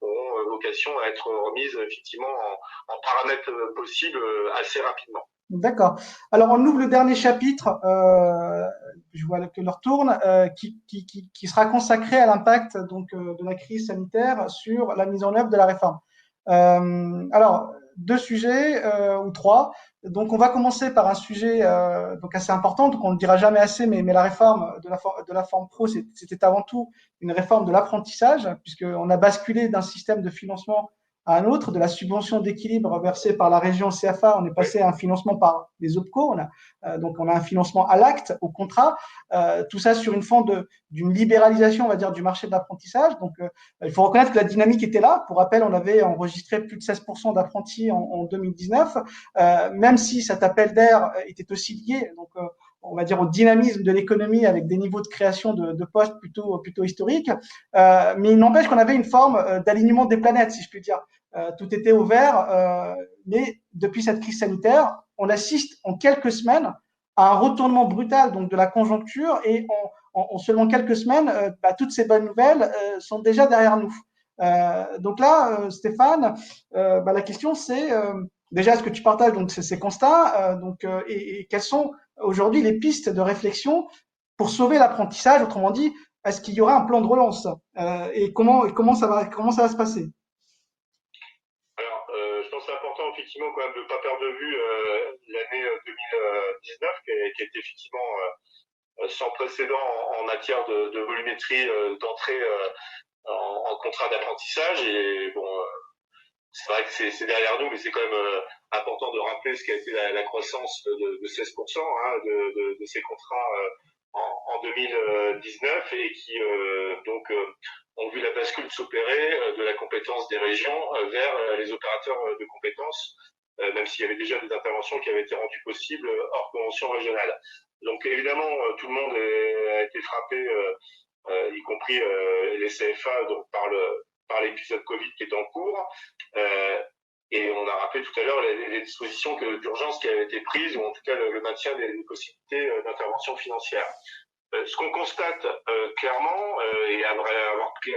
auront vocation à être remises effectivement en paramètres possibles assez rapidement. D'accord. Alors, on ouvre le dernier chapitre, je vois que l'heure tourne, qui sera consacré à l'impact donc de la crise sanitaire sur la mise en œuvre de la réforme. Alors, deux sujets ou trois. Donc, on va commencer par un sujet donc assez important, donc on ne le dira jamais assez, mais la réforme de la forme pro, c'était avant tout une réforme de l'apprentissage, puisqu'on a basculé d'un système de financement un autre, de la subvention d'équilibre versée par la région CFA, on est passé à un financement par les OPCO, donc on a un financement à l'acte, au contrat, tout ça sur une forme d'une libéralisation, on va dire, du marché de l'apprentissage. Donc il faut reconnaître que la dynamique était là. Pour rappel, on avait enregistré plus de 16% d'apprentis en 2019, même si cet appel d'air était aussi lié, donc on va dire, au dynamisme de l'économie avec des niveaux de création de postes plutôt historiques. Mais il n'empêche qu'on avait une forme d'alignement des planètes, si je puis dire. Tout était au vert, mais depuis cette crise sanitaire, on assiste en quelques semaines à un retournement brutal donc de la conjoncture et en seulement quelques semaines, toutes ces bonnes nouvelles sont déjà derrière nous. Donc là, Stéphane, la question c'est déjà est-ce que tu partages donc ces constats et quelles sont aujourd'hui les pistes de réflexion pour sauver l'apprentissage, autrement dit, est-ce qu'il y aura un plan de relance et comment ça va se passer? Alors, je pense que c'est important effectivement quand même de ne pas perdre de vue l'année 2019 qui est effectivement sans précédent en matière de volumétrie d'entrée en contrat d'apprentissage. Et bon, c'est vrai que c'est derrière nous, mais c'est quand même important de rappeler ce qu'a été la croissance de 16% de ces contrats en 2019 et qui ont vu la bascule s'opérer de la compétence des régions vers les opérateurs de compétences, même s'il y avait déjà des interventions qui avaient été rendues possibles hors convention régionale. Donc évidemment, tout le monde a été frappé, y compris les CFA, donc par l'épisode Covid qui est en cours. Et on a rappelé tout à l'heure les dispositions d'urgence qui avaient été prises, ou en tout cas le maintien des possibilités d'intervention financière. Ce qu'on constate clairement, et après avoir pris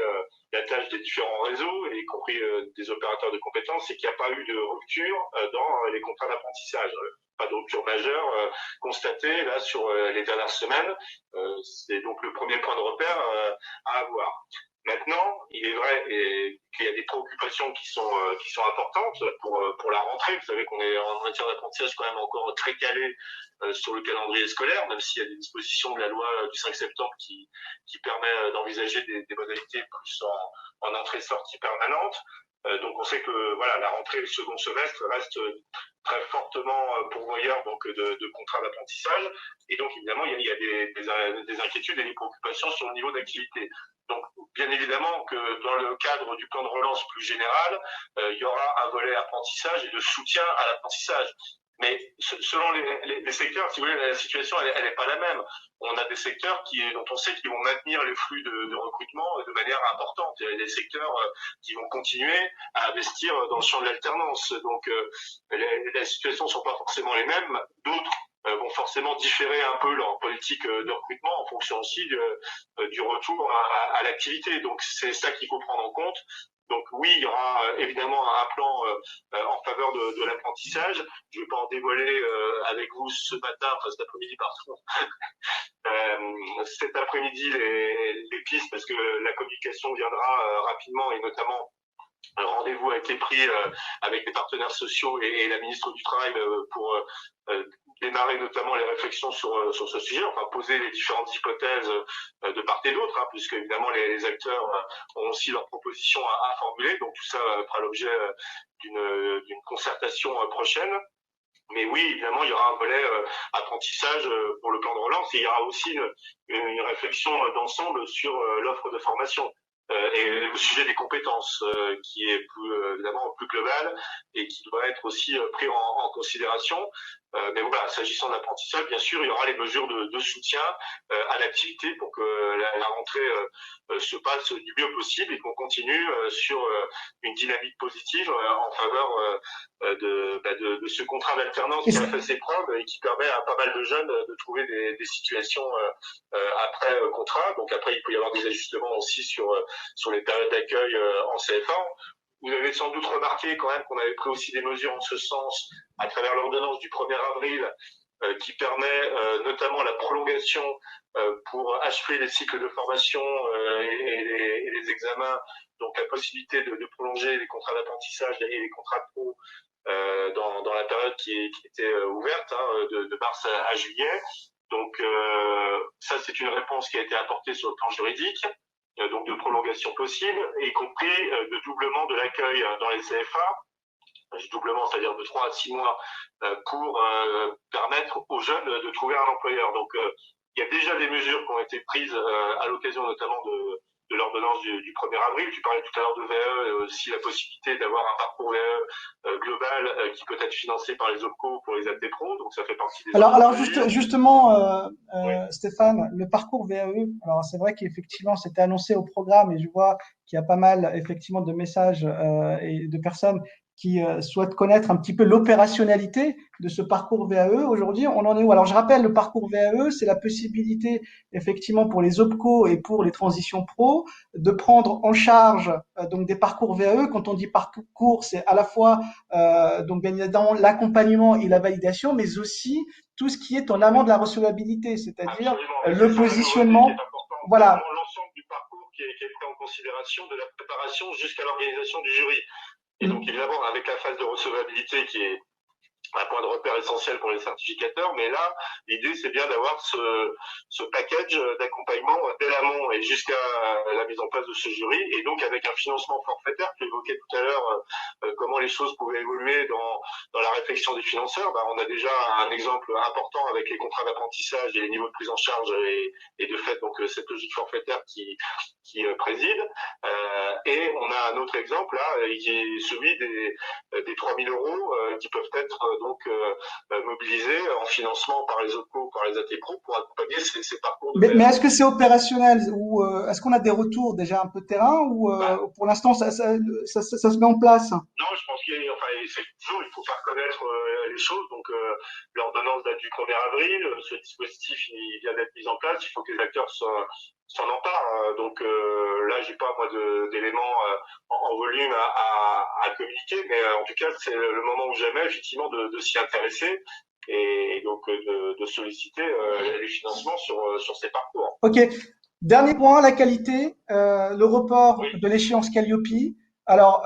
la tâche des différents réseaux, y compris des opérateurs de compétences, c'est qu'il n'y a pas eu de rupture dans les contrats d'apprentissage. Pas de rupture majeure constatée là sur les dernières semaines. C'est donc le premier point de repère à avoir. Maintenant, il est vrai qu'il y a des préoccupations qui sont importantes pour la rentrée. Vous savez qu'on est en matière d'apprentissage quand même encore très calé sur le calendrier scolaire, même s'il y a des dispositions de la loi du 5 septembre qui permet d'envisager des modalités plus en entrée-sortie permanente. Donc on sait que voilà, la rentrée, le second semestre reste très fortement pourvoyeur donc de contrats d'apprentissage, et donc évidemment il y a des inquiétudes et des préoccupations sur le niveau d'activité. Donc, bien évidemment que dans le cadre du plan de relance plus général, il y aura un volet apprentissage et de soutien à l'apprentissage. Mais selon les secteurs, si vous voulez, la situation, elle n'est pas la même. On a des secteurs dont on sait qu'ils vont maintenir les flux de recrutement de manière importante. Il y a des secteurs qui vont continuer à investir dans le champ de l'alternance. Donc, les situations ne sont pas forcément les mêmes. D'autres vont forcément différer un peu leur politique de recrutement en fonction aussi du retour à l'activité. Donc c'est ça qu'il faut prendre en compte. Donc oui, il y aura évidemment un plan en faveur de l'apprentissage. Je ne vais pas en dévoiler avec vous ce matin, enfin cet après-midi pardon, cet après-midi les pistes, parce que la communication viendra rapidement, et notamment un rendez-vous a été pris avec les partenaires sociaux et la ministre du Travail pour démarrer notamment les réflexions sur ce sujet, enfin poser les différentes hypothèses de part et d'autre, puisque évidemment les acteurs ont aussi leurs propositions à formuler. Donc tout ça fera l'objet d'une concertation prochaine. Mais oui, évidemment, il y aura un volet apprentissage pour le plan de relance, et il y aura aussi une réflexion d'ensemble sur l'offre de formation. Et le sujet des compétences qui est évidemment plus global et qui doit être aussi pris en considération. Mais voilà, s'agissant de l'apprentissage, bien sûr, il y aura les mesures de soutien à l'activité pour que la rentrée se passe du mieux possible et qu'on continue sur une dynamique positive en faveur de ce contrat d'alternance qui a fait ses preuves et qui permet à pas mal de jeunes de trouver des situations après contrat. Donc après, il peut y avoir des ajustements aussi sur les périodes d'accueil en CFA. Vous avez sans doute remarqué quand même qu'on avait pris aussi des mesures en ce sens à travers l'ordonnance du 1er avril qui permet notamment la prolongation pour achever les cycles de formation et les examens, donc la possibilité de prolonger les contrats d'apprentissage et les contrats pro dans la période qui était ouverte, de mars à juillet. Donc ça, c'est une réponse qui a été apportée sur le plan juridique. donc de prolongation possible, y compris de doublement de l'accueil dans les CFA, doublement, c'est-à-dire de 3 à 6 mois, pour permettre aux jeunes de trouver un employeur. Donc, il y a déjà des mesures qui ont été prises à l'occasion notamment de l'ordonnance du 1er avril. Tu parlais tout à l'heure de VAE, et aussi la possibilité d'avoir un parcours VAE global qui peut être financé par les OPCO pour les AT Pro. Donc, ça fait partie des Alors justement, oui. Stéphane, le parcours VAE, alors c'est vrai qu'effectivement c'était annoncé au programme et je vois qu'il y a pas mal effectivement de messages et de personnes qui souhaitent connaître un petit peu l'opérationnalité de ce parcours VAE. Aujourd'hui, on en est où? Alors je rappelle, le parcours VAE, c'est la possibilité effectivement pour les OPCO et pour les transitions pro de prendre en charge donc des parcours VAE. Quand on dit parcours, c'est à la fois donc bien évidemment l'accompagnement et la validation, mais aussi tout ce qui est en amont de la recevabilité, c'est-à-dire le positionnement. Voilà. L'ensemble du parcours qui est pris en considération de la préparation jusqu'à l'organisation du jury. Et donc évidemment avec la phase de recevabilité qui est un point de repère essentiel pour les certificateurs, mais là, l'idée, c'est bien d'avoir ce package d'accompagnement dès l'amont et jusqu'à la mise en place de ce jury, et donc avec un financement forfaitaire. Tu évoquais tout à l'heure comment les choses pouvaient évoluer dans la réflexion des financeurs. On a déjà un exemple important avec les contrats d'apprentissage et les niveaux de prise en charge et de fait, donc, cette logique forfaitaire qui préside. Et on a un autre exemple là, qui est celui des 3 000 euros qui peuvent être donc mobilisés en financement par les OPCO, par les AT Pro pour accompagner ces parcours de mais est-ce que c'est opérationnel ou est-ce qu'on a des retours déjà un peu de terrain ou pour l'instant ça se met en place? Non, je pense qu'il faut faire connaître les choses. Donc l'ordonnance date du 1er avril, ce dispositif il vient d'être mis en place, il faut que les acteurs s'en emparent. Donc là, j'ai pas moi d'éléments en volume à communiquer, mais en tout cas, c'est le moment où jamais effectivement de s'y intéresser et donc de solliciter les financements sur ces parcours. Ok. Dernier point, la qualité, le report de l'échéance Calliope. Alors,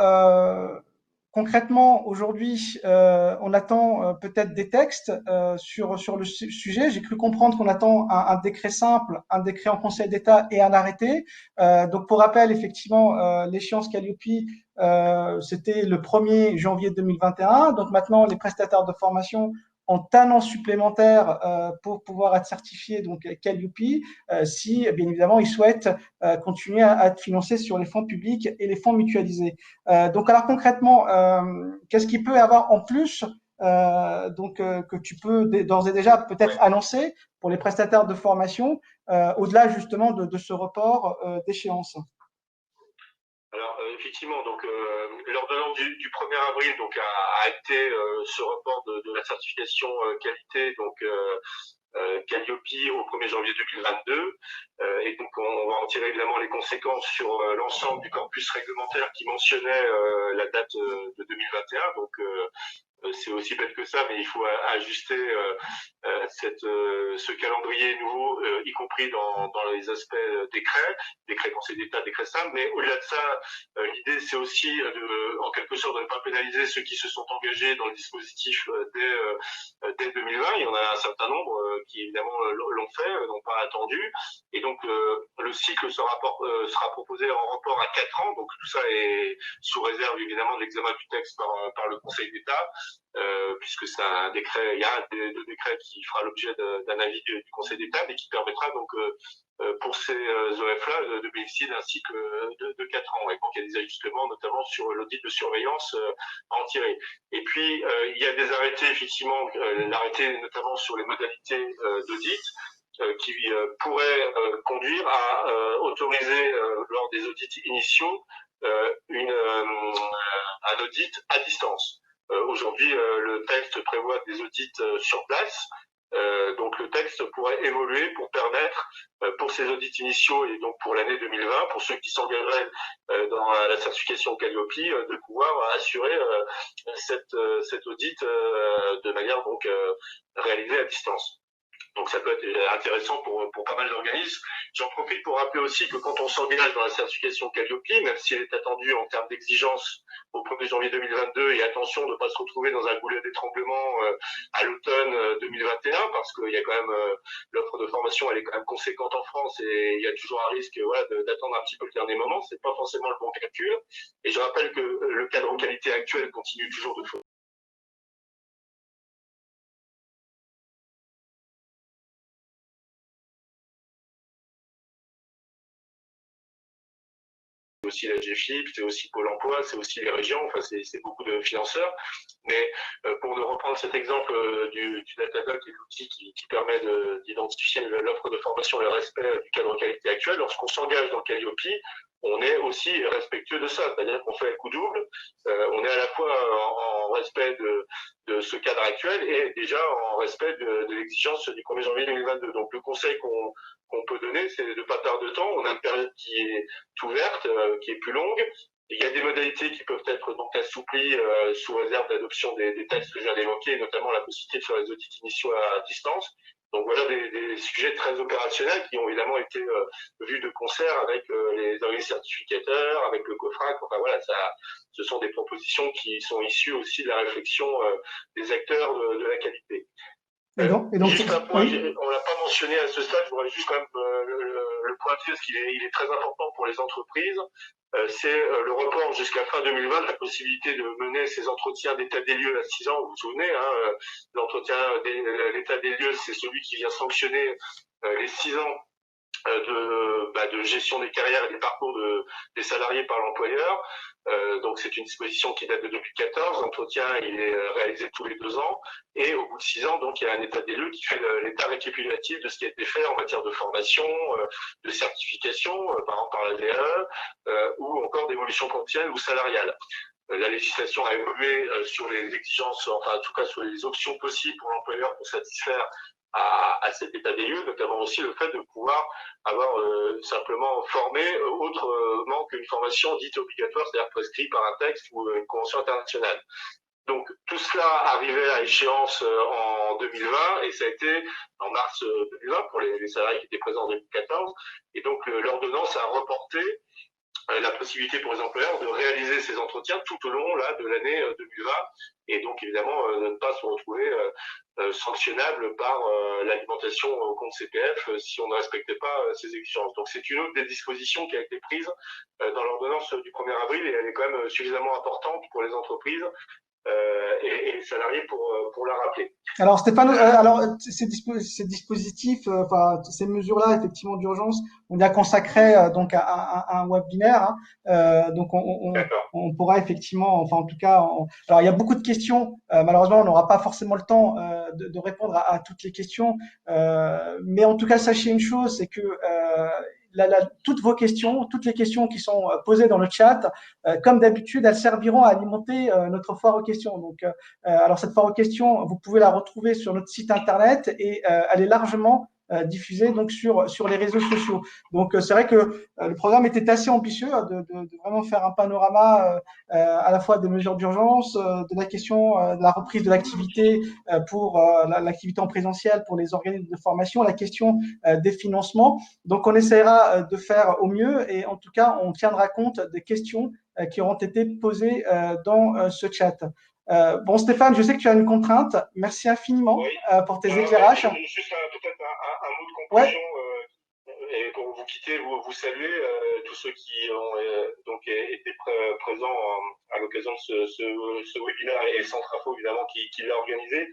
concrètement, aujourd'hui, on attend peut-être des textes sur le sujet. J'ai cru comprendre qu'on attend un décret simple, un décret en Conseil d'État et un arrêté. Donc, pour rappel, effectivement, l'échéance Calliope, c'était le 1er janvier 2021. Donc, maintenant, les prestataires de formation ont un an supplémentaire pour pouvoir être certifiés donc Calliope si bien évidemment ils souhaitent continuer à être financés sur les fonds publics et les fonds mutualisés. Donc alors concrètement, qu'est-ce qu'il peut y avoir en plus que tu peux d'ores et déjà peut-être annoncer pour les prestataires de formation au-delà justement de ce report d'échéance? Alors effectivement, donc l'ordonnance du 1er avril donc a acté ce report de la certification qualité donc Calliope au 1er janvier 2022 et donc on va en tirer évidemment les conséquences sur l'ensemble du corpus réglementaire qui mentionnait la date de 2021. Donc c'est aussi bête que ça, mais il faut ajuster ce calendrier nouveau, y compris dans les aspects décret Conseil d'État, décret simple. Mais au-delà de ça, l'idée c'est aussi en quelque sorte de ne pas pénaliser ceux qui se sont engagés dans le dispositif dès 2020. Il y en a un certain nombre qui évidemment l'ont fait, n'ont pas attendu. Et donc le cycle sera proposé en report à 4 ans. Donc tout ça est sous réserve évidemment de l'examen du texte par le Conseil d'État. Puisque c'est un décret, il y a deux décrets qui fera l'objet d'un avis du Conseil d'État, mais qui permettra donc pour ces OF-là de bénéficier d'un cycle de 4 ans, et donc il y a des ajustements, notamment sur l'audit de surveillance à en tirer. Et puis il y a des arrêtés, effectivement, l'arrêté notamment sur les modalités d'audit, qui pourrait conduire à autoriser lors des audits initiaux un audit à distance. Aujourd'hui, le texte prévoit des audits sur place. Donc le texte pourrait évoluer pour permettre, pour ces audits initiaux et donc pour l'année 2020, pour ceux qui s'engageraient dans la certification Calliope, de pouvoir assurer cet audit de manière donc réalisée à distance. Donc ça peut être intéressant pour pas mal d'organismes. J'en profite pour rappeler aussi que quand on s'engage dans la certification Calliope, même si elle est attendue en termes d'exigence au 1er janvier 2022, et attention de ne pas se retrouver dans un goulet d'étranglement à l'automne 2021, parce qu'il y a quand même l'offre de formation, elle est quand même conséquente en France et il y a toujours un risque d'attendre un petit peu le dernier moment. C'est pas forcément le bon calcul. Et je rappelle que le cadre qualité actuel continue toujours de c'est aussi la GFIP, c'est aussi Pôle emploi, c'est aussi les régions, enfin c'est beaucoup de financeurs. Mais pour reprendre cet exemple du Datadog et l'outil qui permet d'identifier l'offre de formation et le respect du cadre qualité actuel, lorsqu'on s'engage dans Calliope, on est aussi respectueux de ça, c'est-à-dire qu'on fait un coup double, on est à la fois en respect de ce cadre actuel et déjà en respect de l'exigence du 1er janvier 2022. Donc le conseil qu'on peut donner, c'est de ne pas perdre de temps. On a une période qui est ouverte, qui est plus longue. Il y a des modalités qui peuvent être donc assouplies sous réserve d'adoption des textes que je viens d'évoquer, notamment la possibilité de faire les audits initiaux à distance. Donc voilà des sujets très opérationnels qui ont évidemment été vus de concert avec les organismes certificateurs, avec le COFRAC. Enfin voilà, ce sont des propositions qui sont issues aussi de la réflexion des acteurs de la qualité. Juste un point, oui. On l'a pas mentionné à ce stade, je voudrais juste quand même le pointer parce qu'il est très important pour les entreprises. C'est le report jusqu'à fin 2020 de la possibilité de mener ces entretiens d'état des lieux à 6 ans. Vous vous souvenez, l'entretien l'état des lieux, c'est celui qui vient sanctionner les 6 ans de gestion des carrières et des parcours des salariés par l'employeur. Donc c'est une disposition qui date de 2014. L'entretien il est réalisé tous les 2 ans et au bout de 6 ans, donc il y a un état des lieux qui fait l'état récapitulatif de ce qui a été fait en matière de formation, de certification, par exemple par la VAE, ou encore d'évolution professionnelle ou salariale. La législation a évolué sur les exigences, enfin en tout cas sur les options possibles pour l'employeur pour satisfaire à cet état des lieux, notamment aussi le fait de pouvoir avoir simplement formé autrement qu'une formation dite obligatoire, c'est-à-dire prescrite par un texte ou une convention internationale. Donc tout cela arrivait à échéance en 2020 et ça a été en mars 2020 pour les salariés qui étaient présents en 2014. Et donc l'ordonnance a reporté la possibilité pour les employeurs de réaliser ces entretiens tout au long de l'année 2020 et donc évidemment de ne pas se retrouver sanctionnable par l'alimentation au compte CPF si on ne respectait pas ces exigences. Donc c'est une autre des dispositions qui a été prise dans l'ordonnance du 1er avril et elle est quand même suffisamment importante pour les entreprises et les salariés pour la rappeler. Alors Stéphane, alors ces dispositifs, enfin ces mesures-là, effectivement d'urgence, on y a consacré donc un webinaire. Donc on pourra effectivement, enfin en tout cas, alors il y a beaucoup de questions. Malheureusement, on n'aura pas forcément le temps de répondre à toutes les questions. Mais en tout cas, sachez une chose, c'est que toutes vos questions, toutes les questions qui sont posées dans le chat, comme d'habitude, elles serviront à alimenter notre foire aux questions. Donc, alors cette foire aux questions, vous pouvez la retrouver sur notre site internet et elle est largement diffusée donc sur les réseaux sociaux. Donc c'est vrai que le programme était assez ambitieux de vraiment faire un panorama à la fois des mesures d'urgence, de la question de la reprise de l'activité pour l'activité en présentiel pour les organismes de formation, la question des financements. Donc on essaiera de faire au mieux et en tout cas on tiendra compte des questions qui auront été posées dans ce chat. Bon Stéphane, je sais que tu as une contrainte. Merci infiniment pour tes éclairages. Juste peut-être un mot de conclusion et pour vous quitter, vous saluer tous ceux qui ont donc été présents à l'occasion de ce webinaire et Centrafo évidemment qui l'a organisé.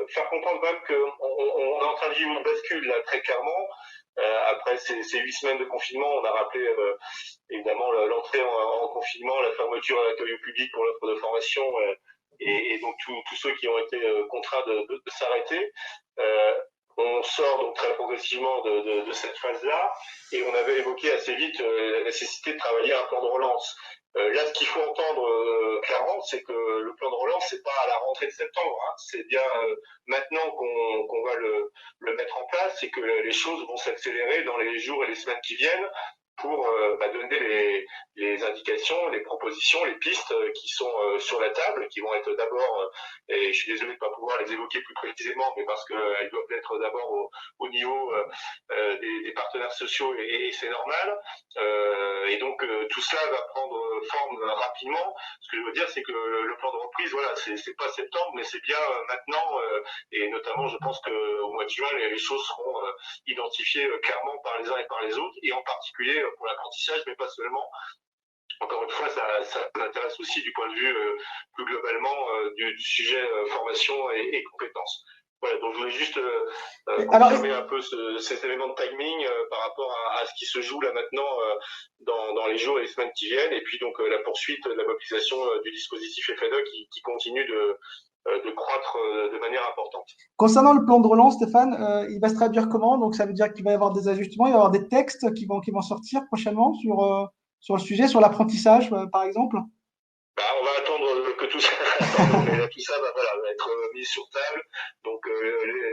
Faire comprendre quand même qu'on est en train de vivre une bascule là très clairement. Après ces 8 semaines de confinement, on a rappelé évidemment l'entrée en confinement, la fermeture à l'accueil public pour l'offre de formation et donc tous ceux qui ont été contraints de s'arrêter. On sort donc très progressivement de cette phase-là et on avait évoqué assez vite la nécessité de travailler un plan de relance. Là, ce qu'il faut entendre clairement, c'est que le plan de relance, c'est pas à la rentrée de septembre, hein. C'est bien maintenant qu'on va le mettre en place et que les choses vont s'accélérer dans les jours et les semaines qui viennent. pour donner les indications, les propositions, les pistes qui sont sur la table, qui vont être d'abord, et je suis désolé de ne pas pouvoir les évoquer plus précisément, mais parce qu'elles doivent être d'abord au niveau des partenaires sociaux et c'est normal. Et donc tout cela va prendre forme rapidement. Ce que je veux dire, c'est que le plan de reprise, voilà, c'est pas septembre, mais c'est bien maintenant, et notamment, je pense qu'au mois de juin, les choses seront identifiées clairement par les uns et par les autres, et en particulier pour l'apprentissage, mais pas seulement. Encore une fois, ça m'intéresse aussi du point de vue plus globalement du sujet formation et compétences. Voilà, donc je voulais juste confirmer un peu cet élément de timing par rapport à ce qui se joue là maintenant dans les jours et les semaines qui viennent, et puis donc la poursuite de la mobilisation du dispositif FNE qui continue de croître de manière importante. Concernant le plan de relance, Stéphane, il va se traduire comment? Donc ça veut dire qu'il va y avoir des ajustements, il va y avoir des textes qui vont sortir prochainement sur le sujet, sur l'apprentissage, par exemple? On va attendre que tout ça, tout ça va être mis sur table. Donc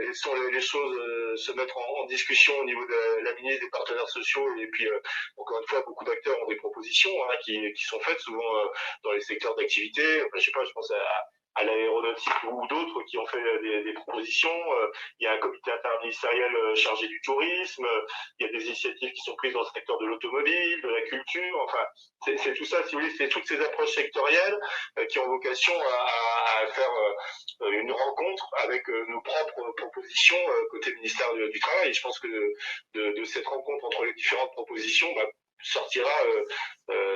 laissons les choses se mettre en discussion au niveau de la ministre, des partenaires sociaux, et puis encore une fois, beaucoup d'acteurs ont des propositions qui sont faites souvent dans les secteurs d'activité. Enfin, je sais pas, je pense à l'aéronautique ou d'autres qui ont fait des propositions. Il y a un comité interministériel chargé du tourisme. Il y a des initiatives qui sont prises dans le secteur de l'automobile, de la culture. Enfin, c'est tout ça, si vous voulez, c'est toutes ces approches sectorielles qui ont vocation à faire une rencontre avec nos propres propositions côté ministère du Travail. Et je pense que de cette rencontre entre les différentes propositions sortira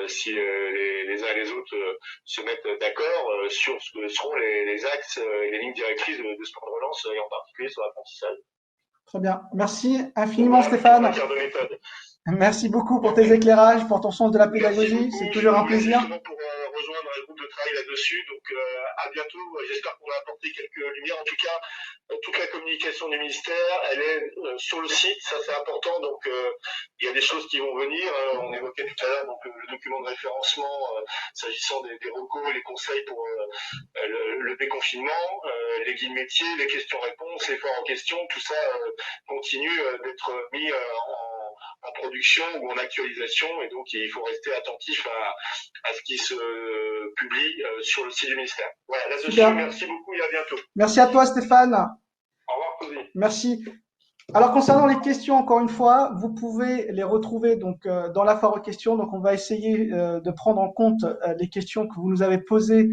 si les uns et les autres se mettent d'accord sur ce que seront les axes et les lignes directrices de ce plan de relance, et en particulier sur l'apprentissage. Très bien. Merci infiniment, Stéphane. Merci beaucoup pour tes éclairages, pour ton sens de la pédagogie. C'est toujours un plaisir. Pour rejoindre un groupe de travail là-dessus. Donc, à bientôt. J'espère qu'on a apporté quelques lumières. En tout cas, toute la communication du ministère, elle est sur le site. Ça, c'est important. Donc, il y a des choses qui vont venir. On évoquait tout à l'heure donc le document de référencement s'agissant des recos, les conseils pour le déconfinement, les guides métiers, les questions-réponses, les forums en question. Tout ça continue d'être mis en production ou en actualisation, et donc il faut rester attentif à ce qui se publie sur le site du ministère. Voilà, là-dessus, merci beaucoup et à bientôt. Merci à toi, Stéphane. Au revoir, Cousy. Merci. Alors, concernant les questions, encore une fois, vous pouvez les retrouver donc dans la foire aux questions. Donc, on va essayer de prendre en compte les questions que vous nous avez posées.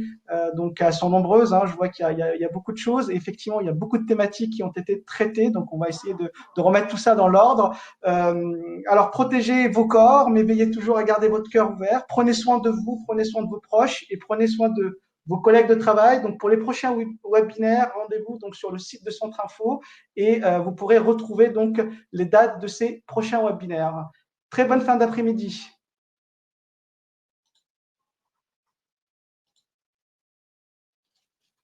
Donc, elles sont nombreuses. Je vois qu'il y a beaucoup de choses. Et effectivement, il y a beaucoup de thématiques qui ont été traitées. Donc, on va essayer de remettre tout ça dans l'ordre. Alors, protégez vos corps, mais veillez toujours à garder votre cœur ouvert. Prenez soin de vous, prenez soin de vos proches et prenez soin de vos collègues de travail. Donc, pour les prochains webinaires, rendez-vous donc sur le site de Centre Info et vous pourrez retrouver donc les dates de ces prochains webinaires. Très bonne fin d'après-midi.